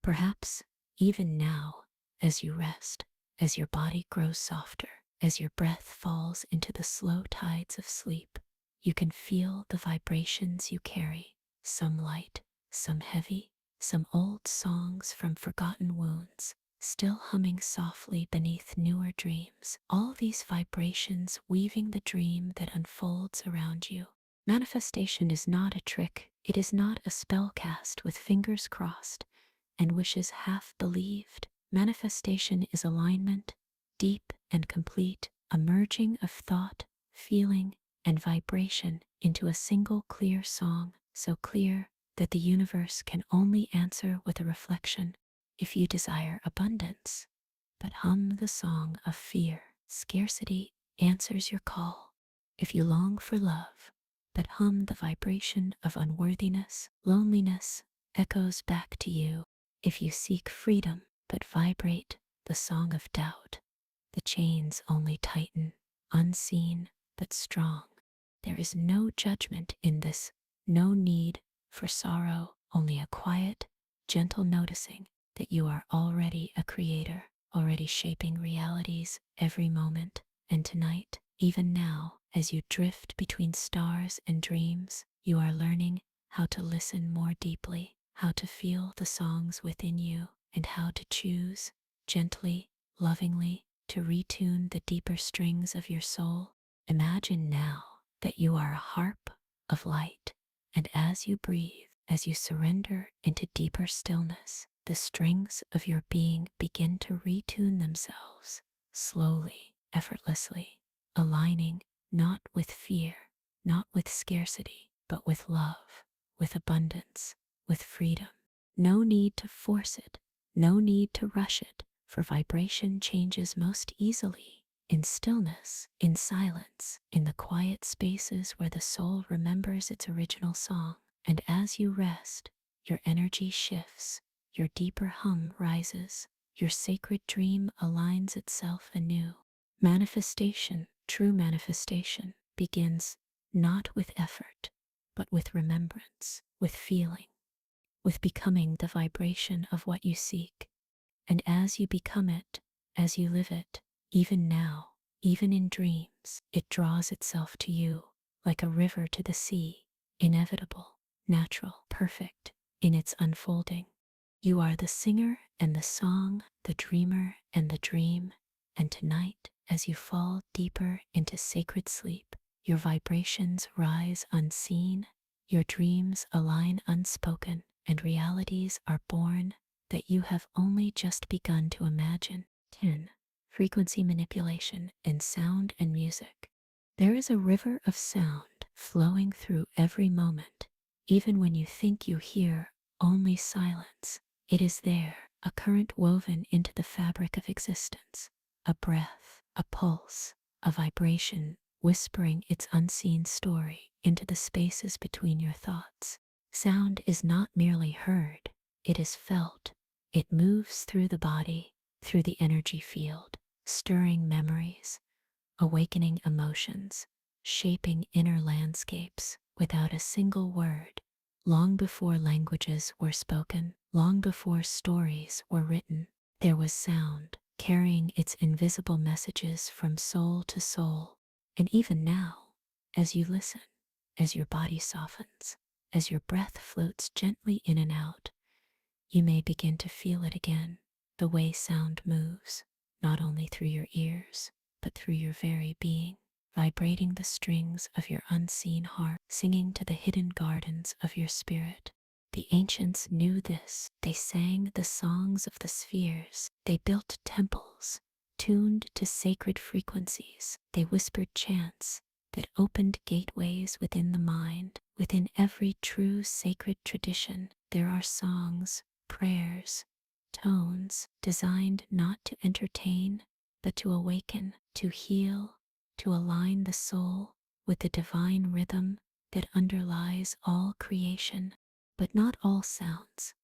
Perhaps, even now, as you rest, as your body grows softer, as your breath falls into the slow tides of sleep, you can feel the vibrations you carry, some light, some heavy, some old songs from forgotten wounds, still humming softly beneath newer dreams. All these vibrations weaving the dream that unfolds around you. Manifestation is not a trick. It is not a spell cast with fingers crossed and wishes half believed. Manifestation is alignment, deep and complete, a merging of thought, feeling, and vibration into a single clear song, so clear that the universe can only answer with a reflection. If you desire abundance, but hum the song of fear, scarcity answers your call. If you long for love, but hum the vibration of unworthiness, loneliness echoes back to you. If you seek freedom, but vibrate the song of doubt, the chains only tighten, unseen but strong. There is no judgment in this, no need for sorrow, only a quiet, gentle noticing that you are already a creator, already shaping realities every moment. And tonight, even now, as you drift between stars and dreams, you are learning how to listen more deeply, how to feel the songs within you, and how to choose, gently, lovingly, to retune the deeper strings of your soul. Imagine now that you are a harp of light, and as you breathe, as you surrender into deeper stillness, the strings of your being begin to retune themselves, slowly, effortlessly, aligning not with fear, not with scarcity, but with love, with abundance, with freedom. No need to force it, no need to rush it, for vibration changes most easily in stillness, in silence, in the quiet spaces where the soul remembers its original song. And as you rest, your energy shifts, your deeper hum rises, your sacred dream aligns itself anew. Manifestation, true manifestation, begins not with effort, but with remembrance, with feeling. with becoming the vibration of what you seek. And as you become it, as you live it, even now, even in dreams, it draws itself to you like a river to the sea, inevitable, natural, perfect in its unfolding. You are the singer and the song, the dreamer and the dream, and tonight, as you fall deeper into sacred sleep, your vibrations rise unseen, your dreams align unspoken, and realities are born that you have only just begun to imagine. 10. Frequency manipulation in sound and music. There is a river of sound flowing through every moment, even when you think you hear only silence. It is there, a current woven into the fabric of existence, a breath, a pulse, a vibration whispering its unseen story into the spaces between your thoughts. Sound is not merely heard, it is felt. It moves through the body, through the energy field, stirring memories, awakening emotions, shaping inner landscapes without a single word. Long before languages were spoken, long before stories were written, there was sound, carrying its invisible messages from soul to soul. And even now, as you listen, as your body softens, as your breath floats gently in and out, you may begin to feel it again, the way sound moves, not only through your ears, but through your very being, vibrating the strings of your unseen heart, singing to the hidden gardens of your spirit. The ancients knew this. They sang the songs of the spheres. They built temples, tuned to sacred frequencies. They whispered chants that opened gateways within the mind. Within every true sacred tradition, there are songs, prayers, tones designed not to entertain, but to awaken, to heal, to align the soul with the divine rhythm that underlies all creation. But not all sounds,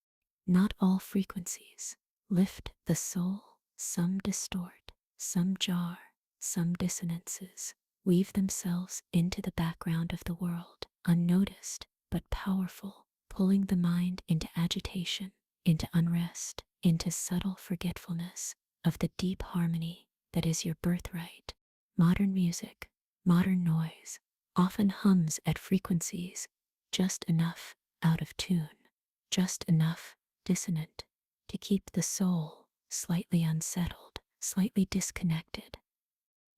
not all frequencies lift the soul. Some distort, some jar, some dissonances weave themselves into the background of the world, unnoticed but powerful, pulling the mind into agitation, into unrest, into subtle forgetfulness of the deep harmony that is your birthright. Modern music, modern noise, often hums at frequencies just enough out of tune, just enough dissonant to keep the soul slightly unsettled, slightly disconnected.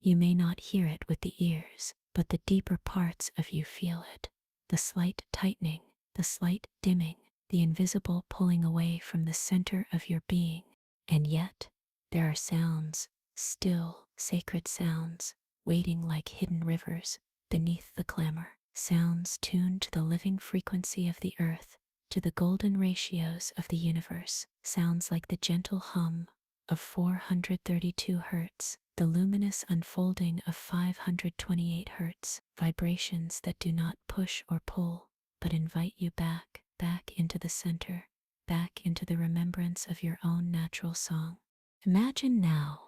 You may not hear it with the ears, but the deeper parts of you feel it. The slight tightening, the slight dimming, the invisible pulling away from the center of your being. And yet, there are sounds, still, sacred sounds, waiting like hidden rivers beneath the clamor. Sounds tuned to the living frequency of the earth, to the golden ratios of the universe. Sounds like the gentle hum of 432 hertz, the luminous unfolding of 528 hertz, vibrations that do not push or pull, but invite you back, back into the center, back into the remembrance of your own natural song. Imagine now,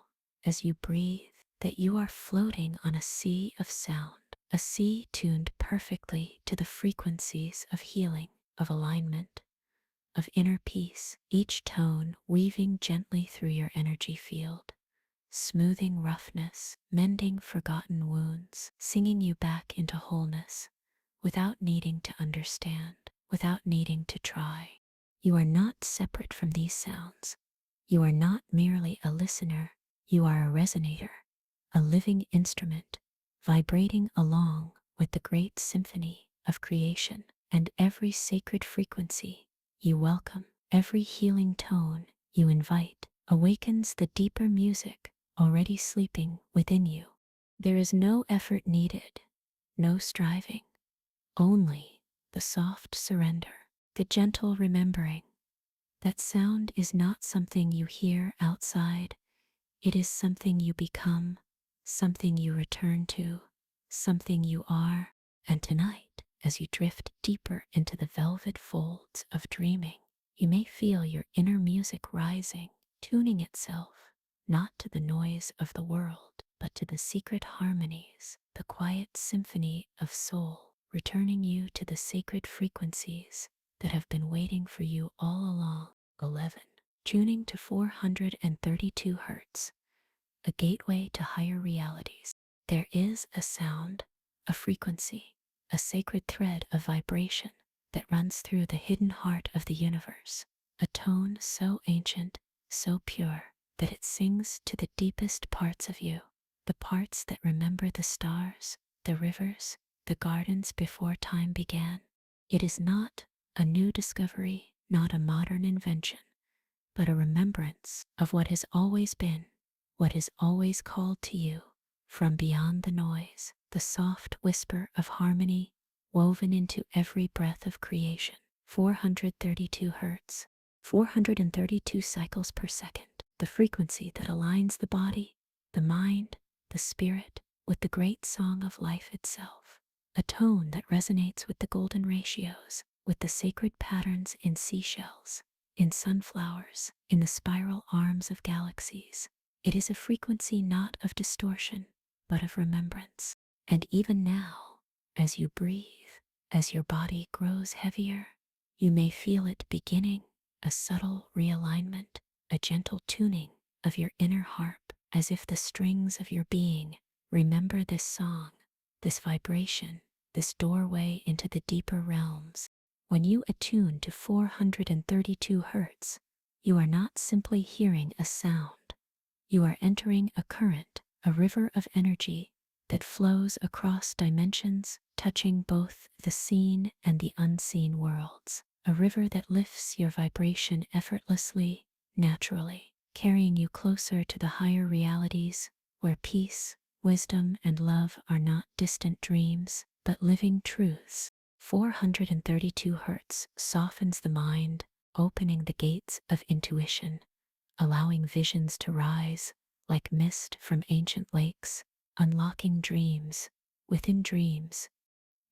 as you breathe, that you are floating on a sea of sound, a sea tuned perfectly to the frequencies of healing, of alignment, of inner peace, each tone weaving gently through your energy field, smoothing roughness, mending forgotten wounds, singing you back into wholeness, without needing to understand, without needing to try. You are not separate from these sounds. You are not merely a listener, you are a resonator, a living instrument, vibrating along with the great symphony of creation. And every sacred frequency you welcome, every healing tone you invite, awakens the deeper music already sleeping within you. There is no effort needed, no striving, only the soft surrender, the gentle remembering that sound is not something you hear outside, it is something you become, something you return to, something you are. And tonight, as you drift deeper into the velvet folds of dreaming, you may feel your inner music rising, tuning itself not to the noise of the world, but to the secret harmonies, the quiet symphony of soul, returning you to the sacred frequencies that have been waiting for you all along. 11. Tuning to 432 Hertz, a gateway to higher realities. There is a sound, a frequency, a sacred thread of vibration that runs through the hidden heart of the universe, a tone so ancient, so pure, that it sings to the deepest parts of you, the parts that remember the stars, the rivers, the gardens before time began. It is not a new discovery, not a modern invention, but a remembrance of what has always been, what has always called to you from beyond the noise, the soft whisper of harmony woven into every breath of creation. 432 Hertz, 432 cycles per second, the frequency that aligns the body, the mind, the spirit with the great song of life itself, a tone that resonates with the golden ratios, with the sacred patterns in seashells, in sunflowers, in the spiral arms of galaxies. It is a frequency not of distortion, but of remembrance. And even now, as you breathe, as your body grows heavier, you may feel it beginning, a subtle realignment, a gentle tuning of your inner harp, as if the strings of your being remember this song, this vibration, this doorway into the deeper realms. When you attune to 432 Hertz, you are not simply hearing a sound. You are entering a current, a river of energy that flows across dimensions, touching both the seen and the unseen worlds. A river that lifts your vibration effortlessly, naturally, carrying you closer to the higher realities where peace, wisdom, and love are not distant dreams, but living truths. 432 Hertz softens the mind, opening the gates of intuition, allowing visions to rise like mist from ancient lakes, unlocking dreams within dreams.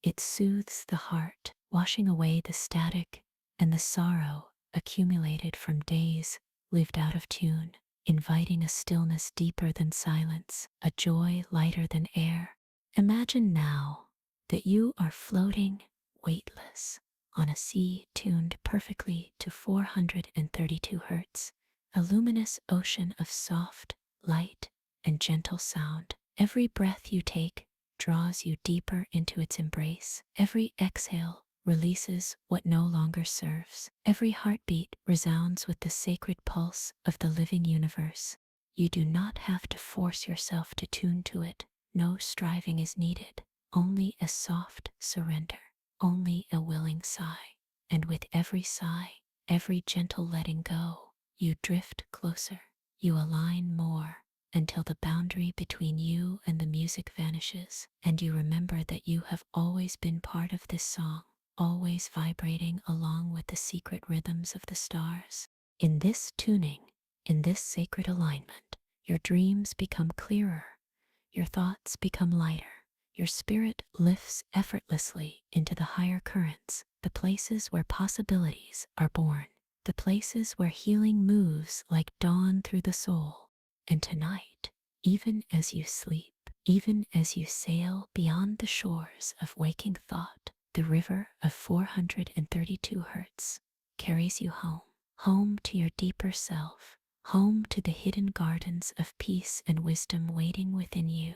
It soothes the heart, washing away the static and the sorrow accumulated from days lived out of tune, inviting a stillness deeper than silence, a joy lighter than air. Imagine now that you are floating weightless on a sea tuned perfectly to 432 Hertz, a luminous ocean of soft, light, and gentle sound. Every breath you take draws you deeper into its embrace. Every exhale releases what no longer serves. Every heartbeat resounds with the sacred pulse of the living universe. You do not have to force yourself to tune to it. No striving is needed, only a soft surrender, only a willing sigh. And with every sigh, every gentle letting go, you drift closer, you align more, until the boundary between you and the music vanishes, and you remember that you have always been part of this song, always vibrating along with the secret rhythms of the stars. In this tuning, in this sacred alignment, your dreams become clearer, your thoughts become lighter, your spirit lifts effortlessly into the higher currents, the places where possibilities are born, the places where healing moves like dawn through the soul. And tonight, even as you sleep, even as you sail beyond the shores of waking thought, the river of 432 Hertz carries you home, home to your deeper self, home to the hidden gardens of peace and wisdom waiting within you.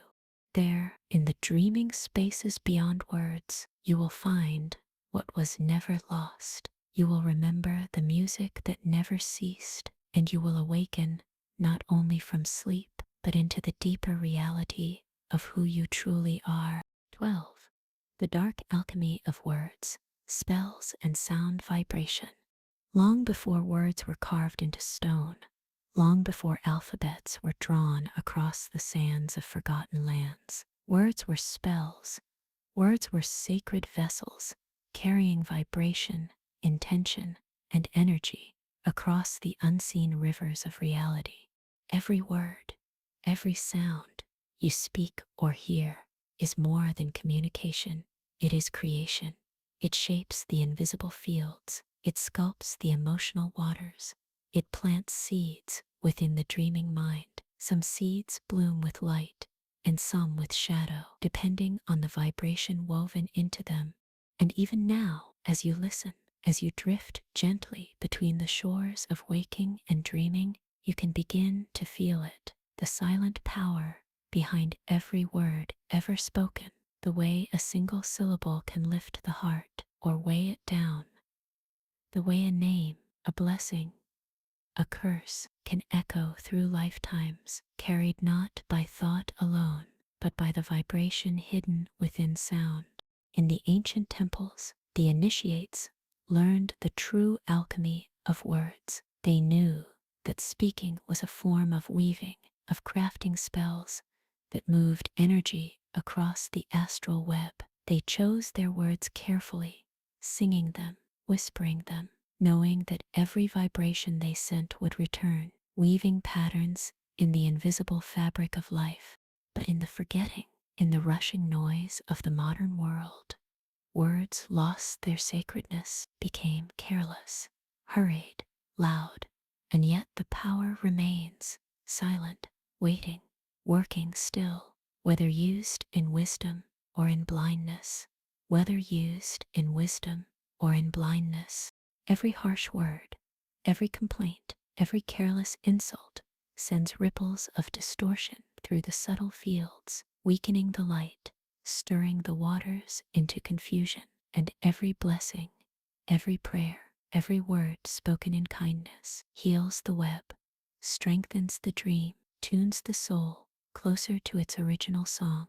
There, in the dreaming spaces beyond words, you will find what was never lost. You will remember the music that never ceased, and you will awaken not only from sleep, but into the deeper reality of who you truly are. 12. The dark alchemy of words, spells, and sound vibration. Long before words were carved into stone, long before alphabets were drawn across the sands of forgotten lands, words were spells. Words were sacred vessels, carrying vibration, intention, and energy across the unseen rivers of reality. Every word, every sound you speak or hear is more than communication. It is creation. It shapes the invisible fields. It sculpts the emotional waters. It plants seeds within the dreaming mind. Some seeds bloom with light, and some with shadow, depending on the vibration woven into them. And even now, as you listen, As you drift gently between the shores of waking and dreaming, you can begin to feel it, the silent power behind every word ever spoken, the way a single syllable can lift the heart or weigh it down, the way a name, a blessing, a curse can echo through lifetimes, carried not by thought alone, but by the vibration hidden within sound. In the ancient temples, the initiates learned the true alchemy of words. They knew that speaking was a form of weaving, of crafting spells that moved energy across the astral web. They chose their words carefully, singing them, whispering them, knowing that every vibration they sent would return, weaving patterns in the invisible fabric of life. But in the forgetting, in the rushing noise of the modern world, words lost their sacredness, became careless, hurried, loud, and yet the power remains, silent, waiting, working still, whether used in wisdom or in blindness, whether used in wisdom or in blindness. Every harsh word, every complaint, every careless insult sends ripples of distortion through the subtle fields, weakening the light, stirring the waters into confusion. And every blessing, every prayer, every word spoken in kindness heals the web, strengthens the dream, tunes the soul closer to its original song.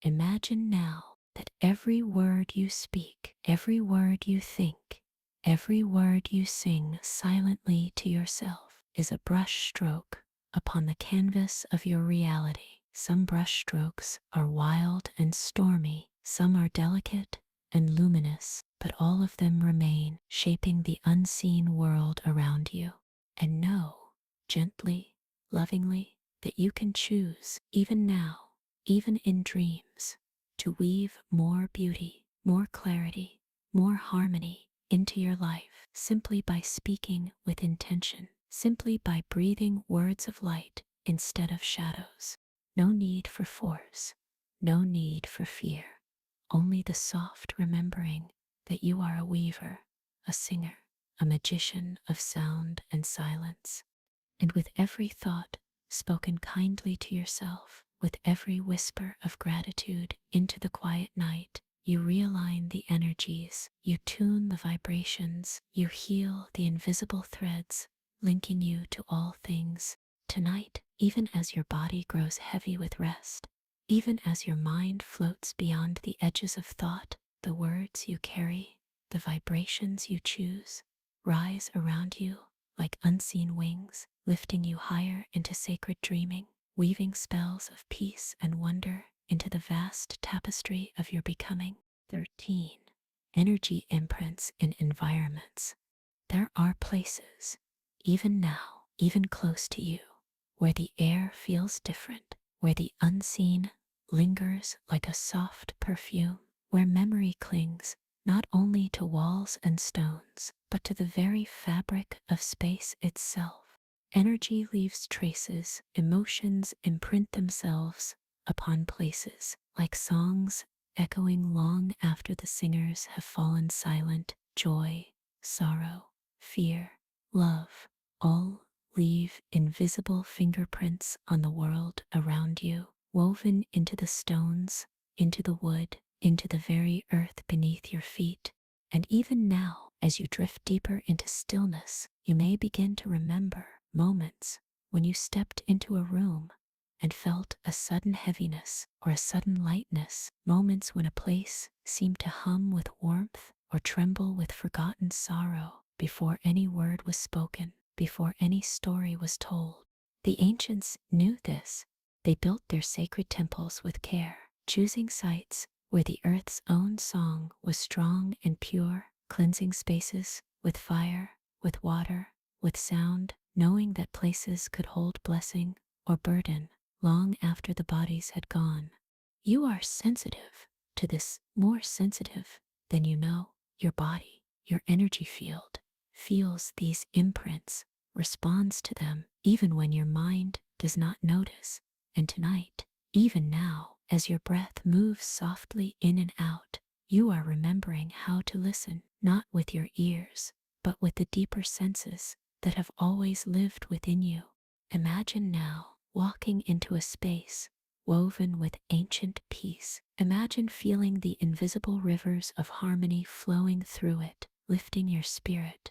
Imagine now that every word you speak, every word you think, every word you sing silently to yourself is a brush stroke upon the canvas of your reality. Some brush strokes are wild and stormy, some are delicate and luminous, but all of them remain shaping the unseen world around you. And know, gently, lovingly, that you can choose, even now, even in dreams, to weave more beauty, more clarity, more harmony into your life simply by speaking with intention, simply by breathing words of light instead of shadows. No need for force, no need for fear, only the soft remembering that you are a weaver, a singer, a magician of sound and silence. And with every thought spoken kindly to yourself, with every whisper of gratitude into the quiet night, you realign the energies, you tune the vibrations, you heal the invisible threads linking you to all things. Tonight, even as your body grows heavy with rest, even as your mind floats beyond the edges of thought, the words you carry, the vibrations you choose, rise around you like unseen wings, lifting you higher into sacred dreaming, weaving spells of peace and wonder into the vast tapestry of your becoming. 13. Energy imprints in environments. There are places, even now, even close to you, where the air feels different, where the unseen lingers like a soft perfume, where memory clings not only to walls and stones, but to the very fabric of space itself. Energy leaves traces, emotions imprint themselves upon places, like songs echoing long after the singers have fallen silent. Joy, sorrow, fear, love, all leave invisible fingerprints on the world around you, woven into the stones, into the wood, into the very earth beneath your feet. And even now, as you drift deeper into stillness, you may begin to remember moments when you stepped into a room and felt a sudden heaviness or a sudden lightness, moments when a place seemed to hum with warmth or tremble with forgotten sorrow before any word was spoken, before any story was told. The ancients knew this. They built their sacred temples with care, choosing sites where the earth's own song was strong and pure, cleansing spaces with fire, with water, with sound, knowing that places could hold blessing or burden long after the bodies had gone. You are sensitive to this, more sensitive than you know. Your body, your energy field, feels these imprints, responds to them, even when your mind does not notice. And tonight, even now, as your breath moves softly in and out, you are remembering how to listen, not with your ears, but with the deeper senses that have always lived within you. Imagine now walking into a space woven with ancient peace. Imagine feeling the invisible rivers of harmony flowing through it, lifting your spirit,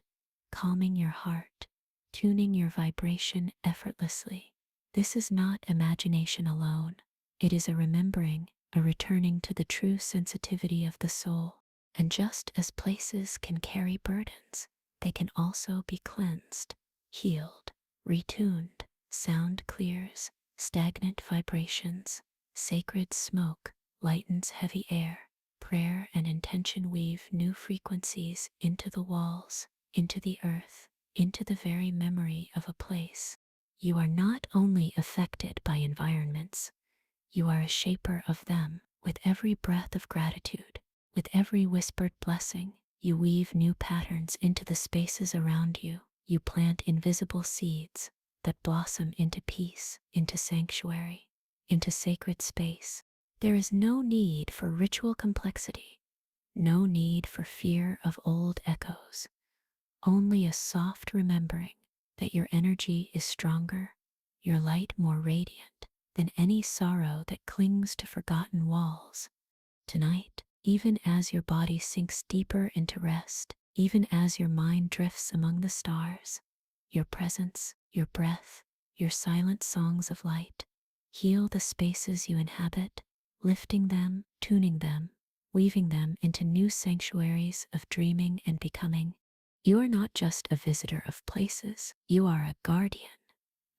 calming your heart, tuning your vibration effortlessly. This is not imagination alone. It is a remembering, a returning to the true sensitivity of the soul. And just as places can carry burdens, they can also be cleansed, healed, retuned. Sound clears, stagnant vibrations, sacred smoke lightens heavy air. Prayer and intention weave new frequencies into the walls, into the earth, into the very memory of a place. You are not only affected by environments, you are a shaper of them. With every breath of gratitude, with every whispered blessing, you weave new patterns into the spaces around you. You plant invisible seeds that blossom into peace, into sanctuary, into sacred space. There is no need for ritual complexity, no need for fear of old echoes, only a soft remembering that your energy is stronger, your light more radiant than any sorrow that clings to forgotten walls. Tonight, even as your body sinks deeper into rest, even as your mind drifts among the stars, your presence, your breath, your silent songs of light heal the spaces you inhabit, lifting them, tuning them, weaving them into new sanctuaries of dreaming and becoming. You are not just a visitor of places, you are a guardian,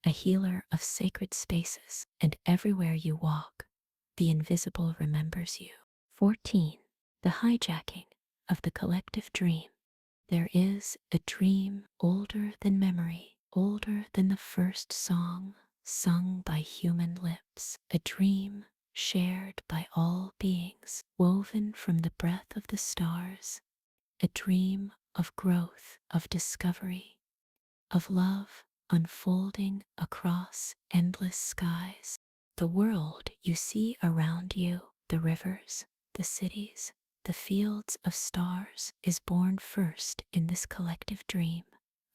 a healer of sacred spaces, and everywhere you walk, the invisible remembers you. 14. The hijacking of the collective dream. There is a dream older than memory, older than the first song sung by human lips, a dream shared by all beings, woven from the breath of the stars, a dream of growth, of discovery, of love unfolding across endless skies. The world you see around you, the rivers, the cities, the fields of stars, is born first in this collective dream,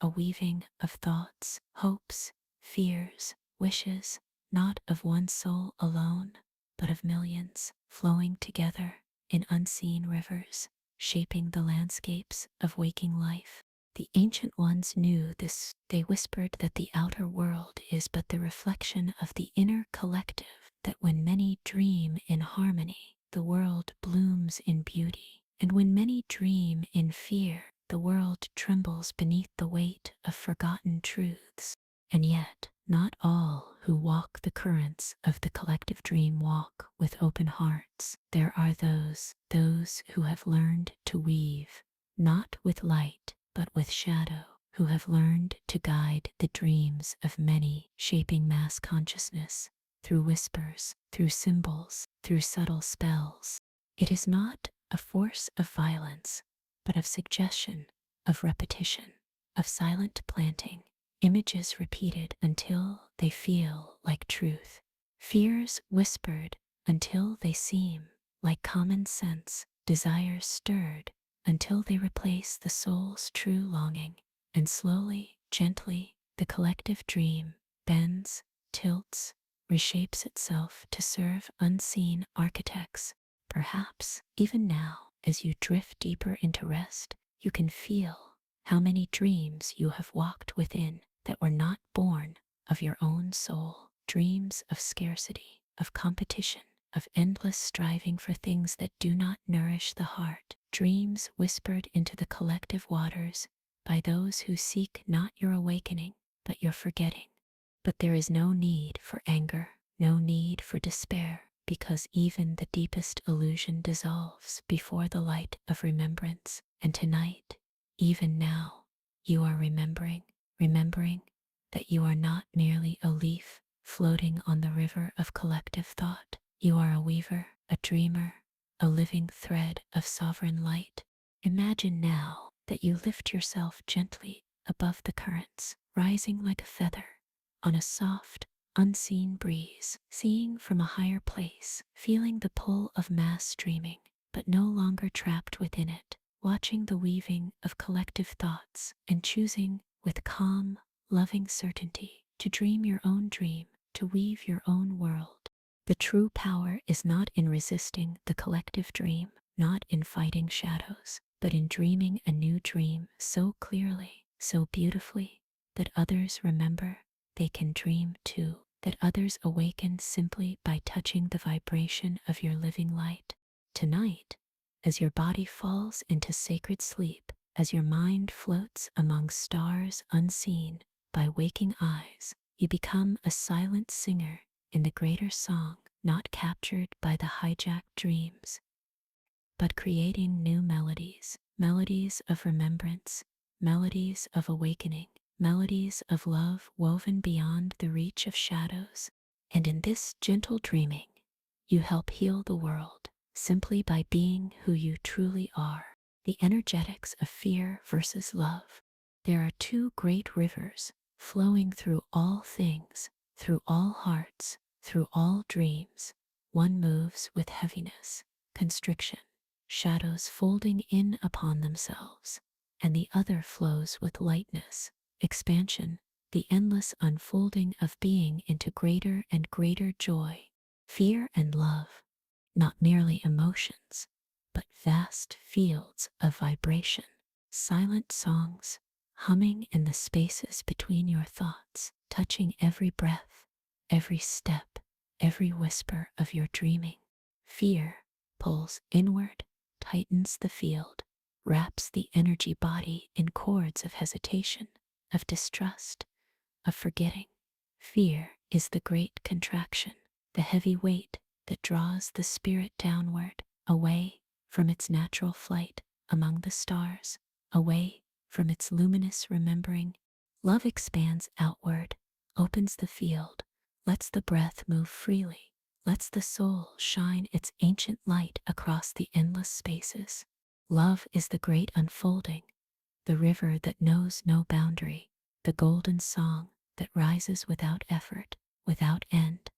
a weaving of thoughts, hopes, fears, wishes, not of one soul alone, but of millions, flowing together in unseen rivers, shaping the landscapes of waking life. The ancient ones knew this. They whispered that the outer world is but the reflection of the inner collective, that when many dream in harmony, the world blooms in beauty, and when many dream in fear, the world trembles beneath the weight of forgotten truths. And yet, not all who walk the currents of the collective dream walk with open hearts. There are those who have learned to weave, not with light, but with shadow, who have learned to guide the dreams of many, shaping mass consciousness through whispers, through symbols, through subtle spells. It is not a force of violence, but of suggestion, of repetition, of silent planting, images repeated until they feel like truth, fears whispered until they seem like common sense, desires stirred until they replace the soul's true longing. And slowly, gently, the collective dream bends, tilts, reshapes itself to serve unseen architects. Perhaps, even now, as you drift deeper into rest, you can feel how many dreams you have walked within that were not born of your own soul. Dreams of scarcity, of competition, of endless striving for things that do not nourish the heart. Dreams whispered into the collective waters by those who seek not your awakening, but your forgetting. But there is no need for anger, no need for despair, because even the deepest illusion dissolves before the light of remembrance. And tonight, even now, you are remembering that you are not merely a leaf floating on the river of collective thought. You are a weaver, a dreamer, a living thread of sovereign light. Imagine now that you lift yourself gently above the currents, rising like a feather on a soft, unseen breeze, seeing from a higher place, feeling the pull of mass streaming, but no longer trapped within it. watching the weaving of collective thoughts and choosing with calm, loving certainty to dream your own dream, to weave your own world. The true power is not in resisting the collective dream, not in fighting shadows, but in dreaming a new dream so clearly, so beautifully, that others remember they can dream too, that others awaken simply by touching the vibration of your living light. Tonight, as your body falls into sacred sleep, as your mind floats among stars unseen by waking eyes, you become a silent singer in the greater song, not captured by the hijacked dreams, but creating new melodies, melodies of remembrance, melodies of awakening, melodies of love woven beyond the reach of shadows. And in this gentle dreaming, you help heal the world simply by being who you truly are. The energetics of fear versus love. There are two great rivers flowing through all things, through all hearts, through all dreams. One moves with heaviness, constriction, shadows folding in upon themselves, and the other flows with lightness, expansion, the endless unfolding of being into greater and greater joy. Fear and love, not merely emotions, but vast fields of vibration, silent songs, humming in the spaces between your thoughts, touching every breath, every step, every whisper of your dreaming. Fear pulls inward, tightens the field, wraps the energy body in cords of hesitation, of distrust, of forgetting. Fear is the great contraction, the heavy weight that draws the spirit downward, away from its natural flight among the stars, away from its luminous remembering. Love expands outward, opens the field, lets the breath move freely, lets the soul shine its ancient light across the endless spaces. Love is the great unfolding, the river that knows no boundary, the golden song that rises without effort, without end.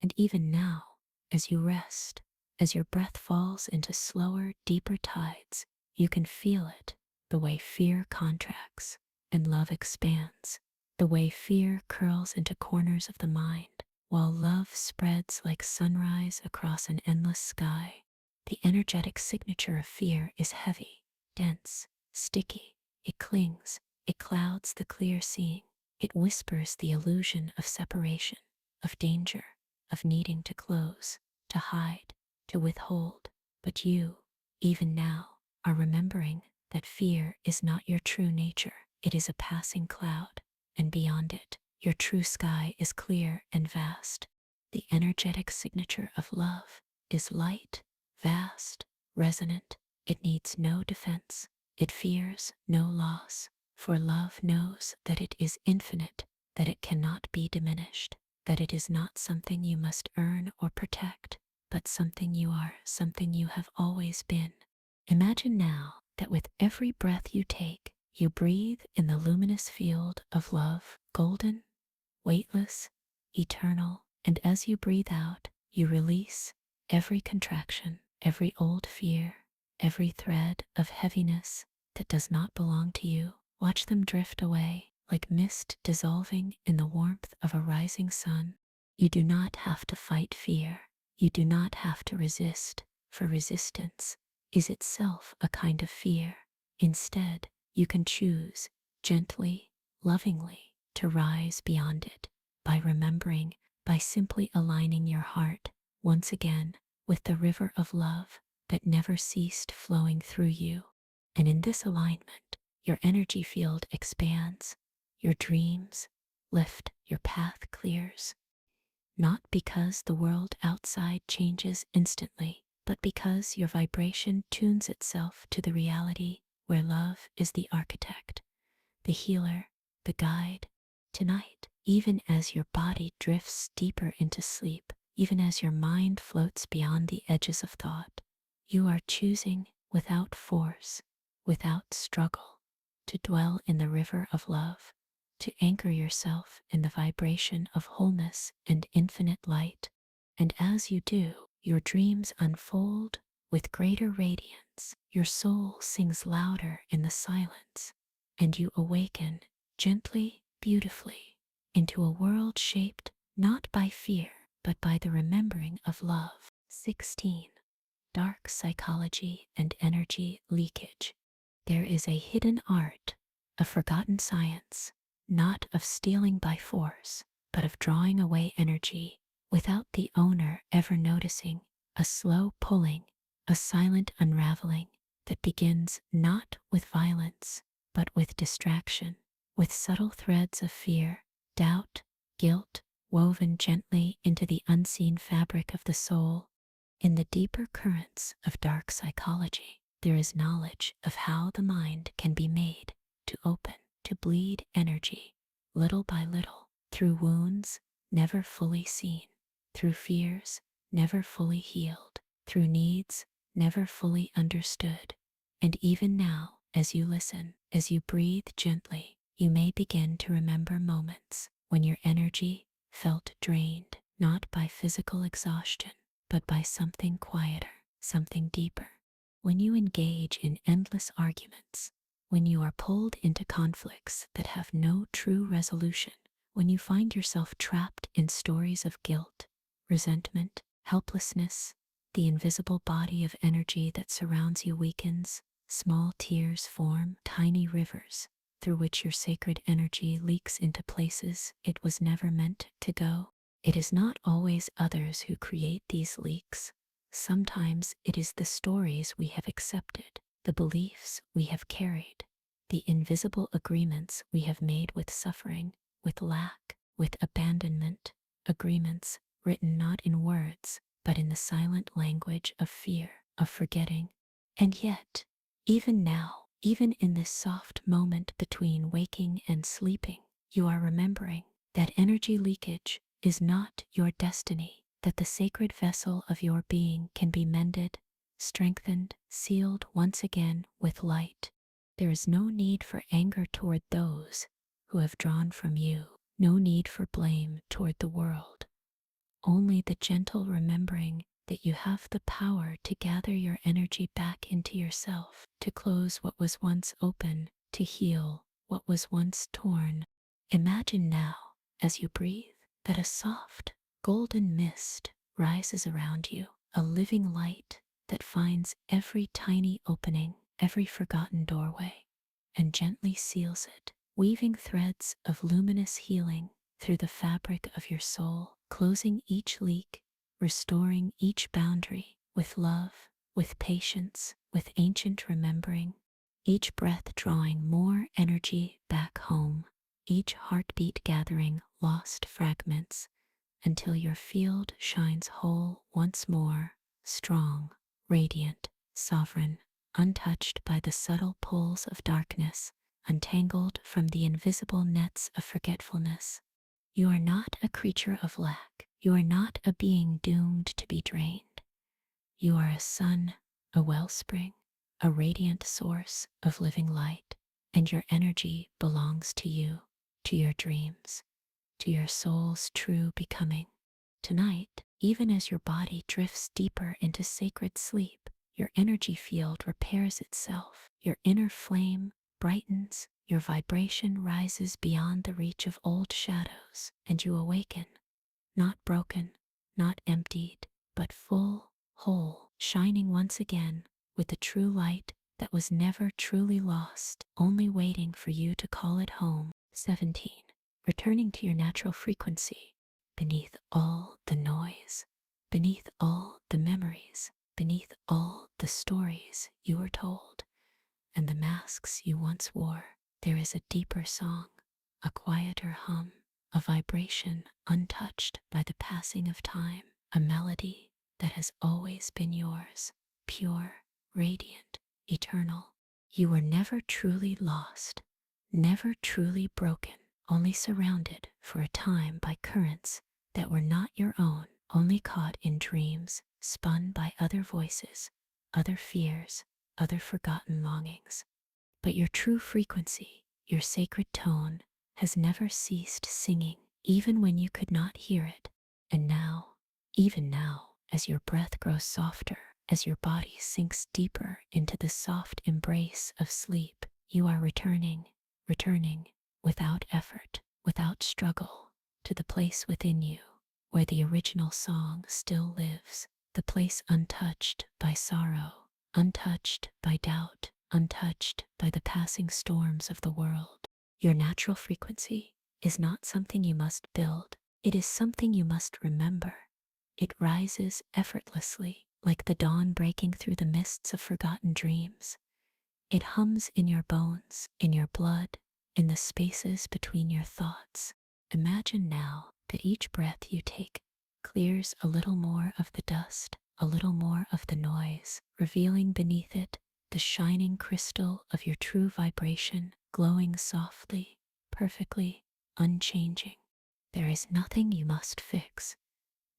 And even now, as you rest, as your breath falls into slower, deeper tides, you can feel it, the way fear contracts and love expands, the way fear curls into corners of the mind, while love spreads like sunrise across an endless sky. The energetic signature of fear is heavy, dense, sticky. It clings, it clouds the clear seeing. It whispers the illusion of separation, of danger, of needing to close, to hide, to withhold. But you, even now, are remembering that fear is not your true nature. It is a passing cloud, and beyond it, your true sky is clear and vast. The energetic signature of love is light, vast, resonant. It needs no defense. It fears no loss, for love knows that it is infinite, that it cannot be diminished, that it is not something you must earn or protect, but something you are, something you have always been. Imagine now that with every breath you take, you breathe in the luminous field of love, golden, weightless, eternal, and as you breathe out, you release every contraction, every old fear, every thread of heaviness that does not belong to you. Watch them drift away like mist dissolving in the warmth of a rising sun. You do not have to fight fear. You do not have to resist, for resistance is itself a kind of fear. Instead, you can choose gently, lovingly, to rise beyond it by remembering, by simply aligning your heart once again with the river of love that never ceased flowing through you. And in this alignment, your energy field expands, your dreams lift, your path clears. Not because the world outside changes instantly, but because your vibration tunes itself to the reality where love is the architect, the healer, the guide. Tonight, even as your body drifts deeper into sleep, even as your mind floats beyond the edges of thought, you are choosing without force, without struggle, to dwell in the river of love, to anchor yourself in the vibration of wholeness and infinite light. And as you do, your dreams unfold with greater radiance, your soul sings louder in the silence, and you awaken gently, beautifully, into a world shaped not by fear, but by the remembering of love. 16. Dark psychology and energy leakage. There is a hidden art, a forgotten science, not of stealing by force, but of drawing away energy without the owner ever noticing, a slow pulling, a silent unraveling that begins not with violence, but with distraction, with subtle threads of fear, doubt, guilt, woven gently into the unseen fabric of the soul. In the deeper currents of dark psychology, there is knowledge of how the mind can be made to open, to bleed energy, little by little, through wounds never fully seen, through fears never fully healed, through needs never fully understood. And even now, as you listen, as you breathe gently, you may begin to remember moments when your energy felt drained, not by physical exhaustion, but by something quieter, something deeper. When you engage in endless arguments, when you are pulled into conflicts that have no true resolution, when you find yourself trapped in stories of guilt, resentment, helplessness, the invisible body of energy that surrounds you weakens, small tears form tiny rivers through which your sacred energy leaks into places it was never meant to go. It is not always others who create these leaks. Sometimes it is the stories we have accepted, the beliefs we have carried, the invisible agreements we have made with suffering, with lack, with abandonment, agreements written not in words, but in the silent language of fear, of forgetting. And yet, even now, even in this soft moment between waking and sleeping, you are remembering that energy leakage is not your destiny, that the sacred vessel of your being can be mended, strengthened, sealed once again with light. There is no need for anger toward those who have drawn from you, no need for blame toward the world. Only the gentle remembering that you have the power to gather your energy back into yourself, to close what was once open, to heal what was once torn. Imagine now, as you breathe, that a soft, golden mist rises around you, a living light that finds every tiny opening, every forgotten doorway, and gently seals it, weaving threads of luminous healing through the fabric of your soul, closing each leak, restoring each boundary with love, with patience, with ancient remembering, each breath drawing more energy back home, each heartbeat gathering lost fragments until your field shines whole once more, strong, radiant, sovereign, untouched by the subtle pulls of darkness, untangled from the invisible nets of forgetfulness. You are not a creature of lack. You are not a being doomed to be drained. You are a sun, a wellspring, a radiant source of living light, and your energy belongs to you, to your dreams, to your soul's true becoming. Tonight, even as your body drifts deeper into sacred sleep, your energy field repairs itself, your inner flame brightens, your vibration rises beyond the reach of old shadows, and you awaken, not broken, not emptied, but full, whole, shining once again with the true light that was never truly lost, only waiting for you to call it home. 17. Returning to your natural frequency, beneath all the noise, beneath all the memories, beneath all the stories you were told, and the masks you once wore, there is a deeper song, a quieter hum, a vibration untouched by the passing of time, a melody that has always been yours, pure, radiant, eternal. You were never truly lost, never truly broken, only surrounded for a time by currents that were not your own, only caught in dreams spun by other voices, other fears, other forgotten longings. But your true frequency, your sacred tone, has never ceased singing, even when you could not hear it. And now, even now, as your breath grows softer As your body sinks deeper into the soft embrace of sleep, you are returning without effort, without struggle, to the place within you where the original song still lives, the place untouched by sorrow, untouched by doubt, untouched by the passing storms of the world. Your natural frequency is not something you must build, it is something you must remember. It rises effortlessly, like the dawn breaking through the mists of forgotten dreams. It hums in your bones, in your blood, in the spaces between your thoughts. Imagine now that each breath you take clears a little more of the dust, a little more of the noise, revealing beneath it the shining crystal of your true vibration, glowing softly, perfectly, unchanging. There is nothing you must fix,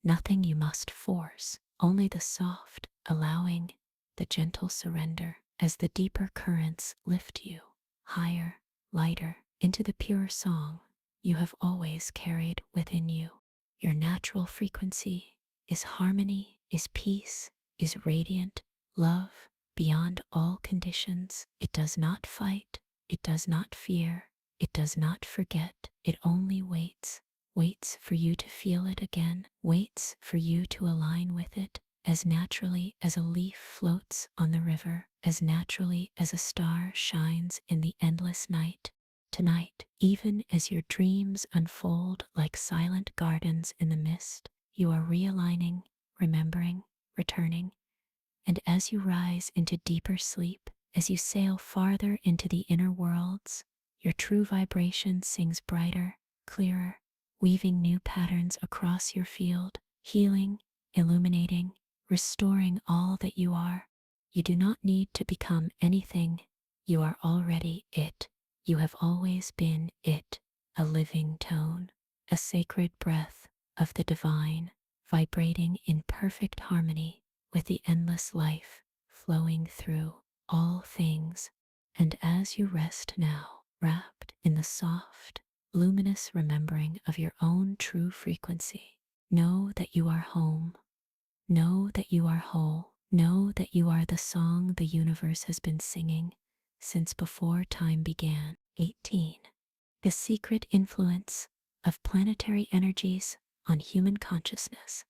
nothing you must force, only the soft, allowing, the gentle surrender as the deeper currents lift you higher, lighter, into the pure song you have always carried within you. Your natural frequency is harmony, is peace, is radiant love beyond all conditions. It does not fight, it does not fear, it does not forget, it only waits. Waits for you to feel it again, waits for you to align with it, as naturally as a leaf floats on the river, as naturally as a star shines in the endless night. Tonight, even as your dreams unfold like silent gardens in the mist, you are realigning, remembering, returning. And as you rise into deeper sleep, as you sail farther into the inner worlds, your true vibration sings brighter, clearer, weaving new patterns across your field, healing, illuminating, restoring all that you are. You do not need to become anything. You are already it. You have always been it, a living tone, a sacred breath of the divine, vibrating in perfect harmony with the endless life flowing through all things. And as you rest now, wrapped in the soft, luminous remembering of your own true frequency, know that you are home. Know that you are whole. Know that you are the song the universe has been singing since before time began. 18. The secret influence of planetary energies on human consciousness.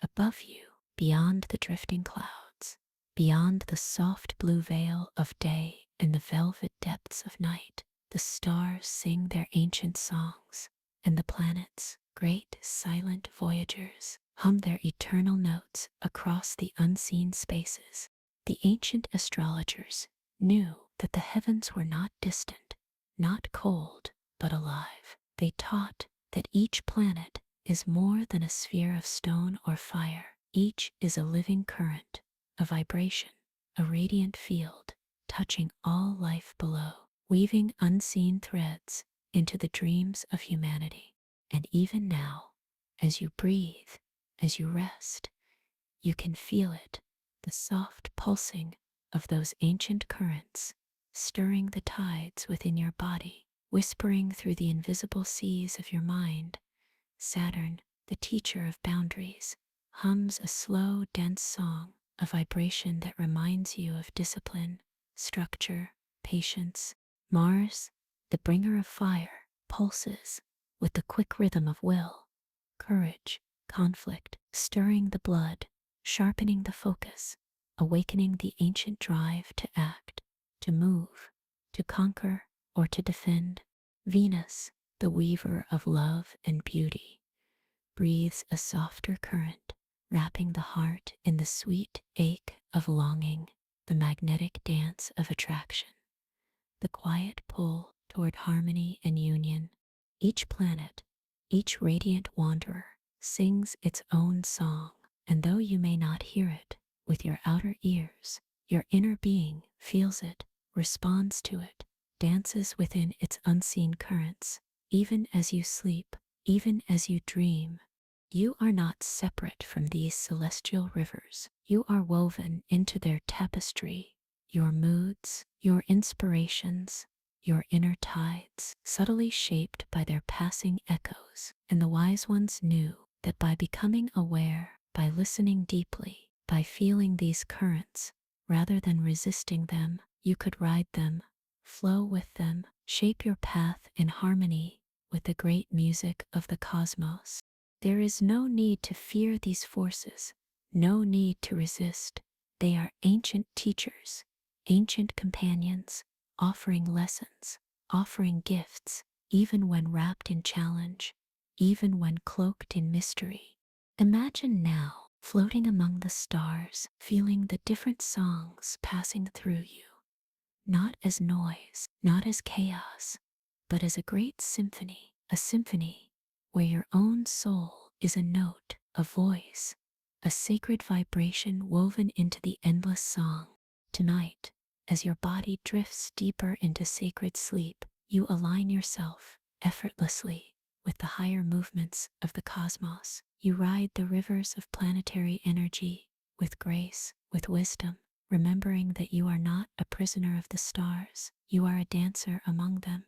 Above you, beyond the drifting clouds, beyond the soft blue veil of day and the velvet depths of night, the stars sing their ancient songs, and the planets, great silent voyagers, hum their eternal notes across the unseen spaces. The ancient astrologers knew that the heavens were not distant, not cold, but alive. They taught that each planet is more than a sphere of stone or fire. Each is a living current, a vibration, a radiant field, touching all life below, weaving unseen threads into the dreams of humanity. And even now, as you breathe, as you rest, you can feel it, the soft pulsing of those ancient currents, stirring the tides within your body, whispering through the invisible seas of your mind. Saturn, the teacher of boundaries, hums a slow, dense song, a vibration that reminds you of discipline, structure, patience. Mars, the bringer of fire, pulses with the quick rhythm of will, courage, conflict, stirring the blood, sharpening the focus, awakening the ancient drive to act, to move, to conquer, or to defend. Venus, the weaver of love and beauty, breathes a softer current, wrapping the heart in the sweet ache of longing, the magnetic dance of attraction, the quiet pull toward harmony and union. Each planet, each radiant wanderer, sings its own song, and though you may not hear it with your outer ears, your inner being feels it, responds to it, dances within its unseen currents. Even as you sleep, even as you dream, you are not separate from these celestial rivers. You are woven into their tapestry. Your moods, your inspirations, your inner tides, subtly shaped by their passing echoes. And the wise ones knew that by becoming aware, by listening deeply, By feeling these currents, rather than resisting them, you could ride them, flow with them, shape your path in harmony with the great music of the cosmos. There is no need to fear these forces, no need to resist. They are ancient teachers, ancient companions, offering lessons, offering gifts, even when wrapped in challenge, even when cloaked in mystery. Imagine now floating among the stars, feeling the different songs passing through you, not as noise, not as chaos, but as a great symphony, a symphony where your own soul is a note, a voice, a sacred vibration woven into the endless song. Tonight, as your body drifts deeper into sacred sleep, you align yourself effortlessly with the higher movements of the cosmos. You ride the rivers of planetary energy with grace, with wisdom, remembering that you are not a prisoner of the stars, you are a dancer among them.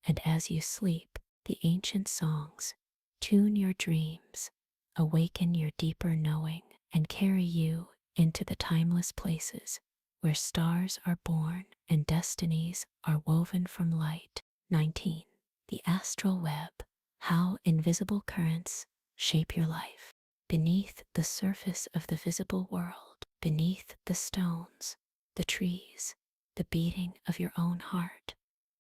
And as you sleep, the ancient songs tune your dreams, awaken your deeper knowing, and carry you into the timeless places where stars are born and destinies are woven from light. 19. The astral web. How invisible currents shape your life. Beneath the surface of the visible world, beneath the stones, the trees, the beating of your own heart,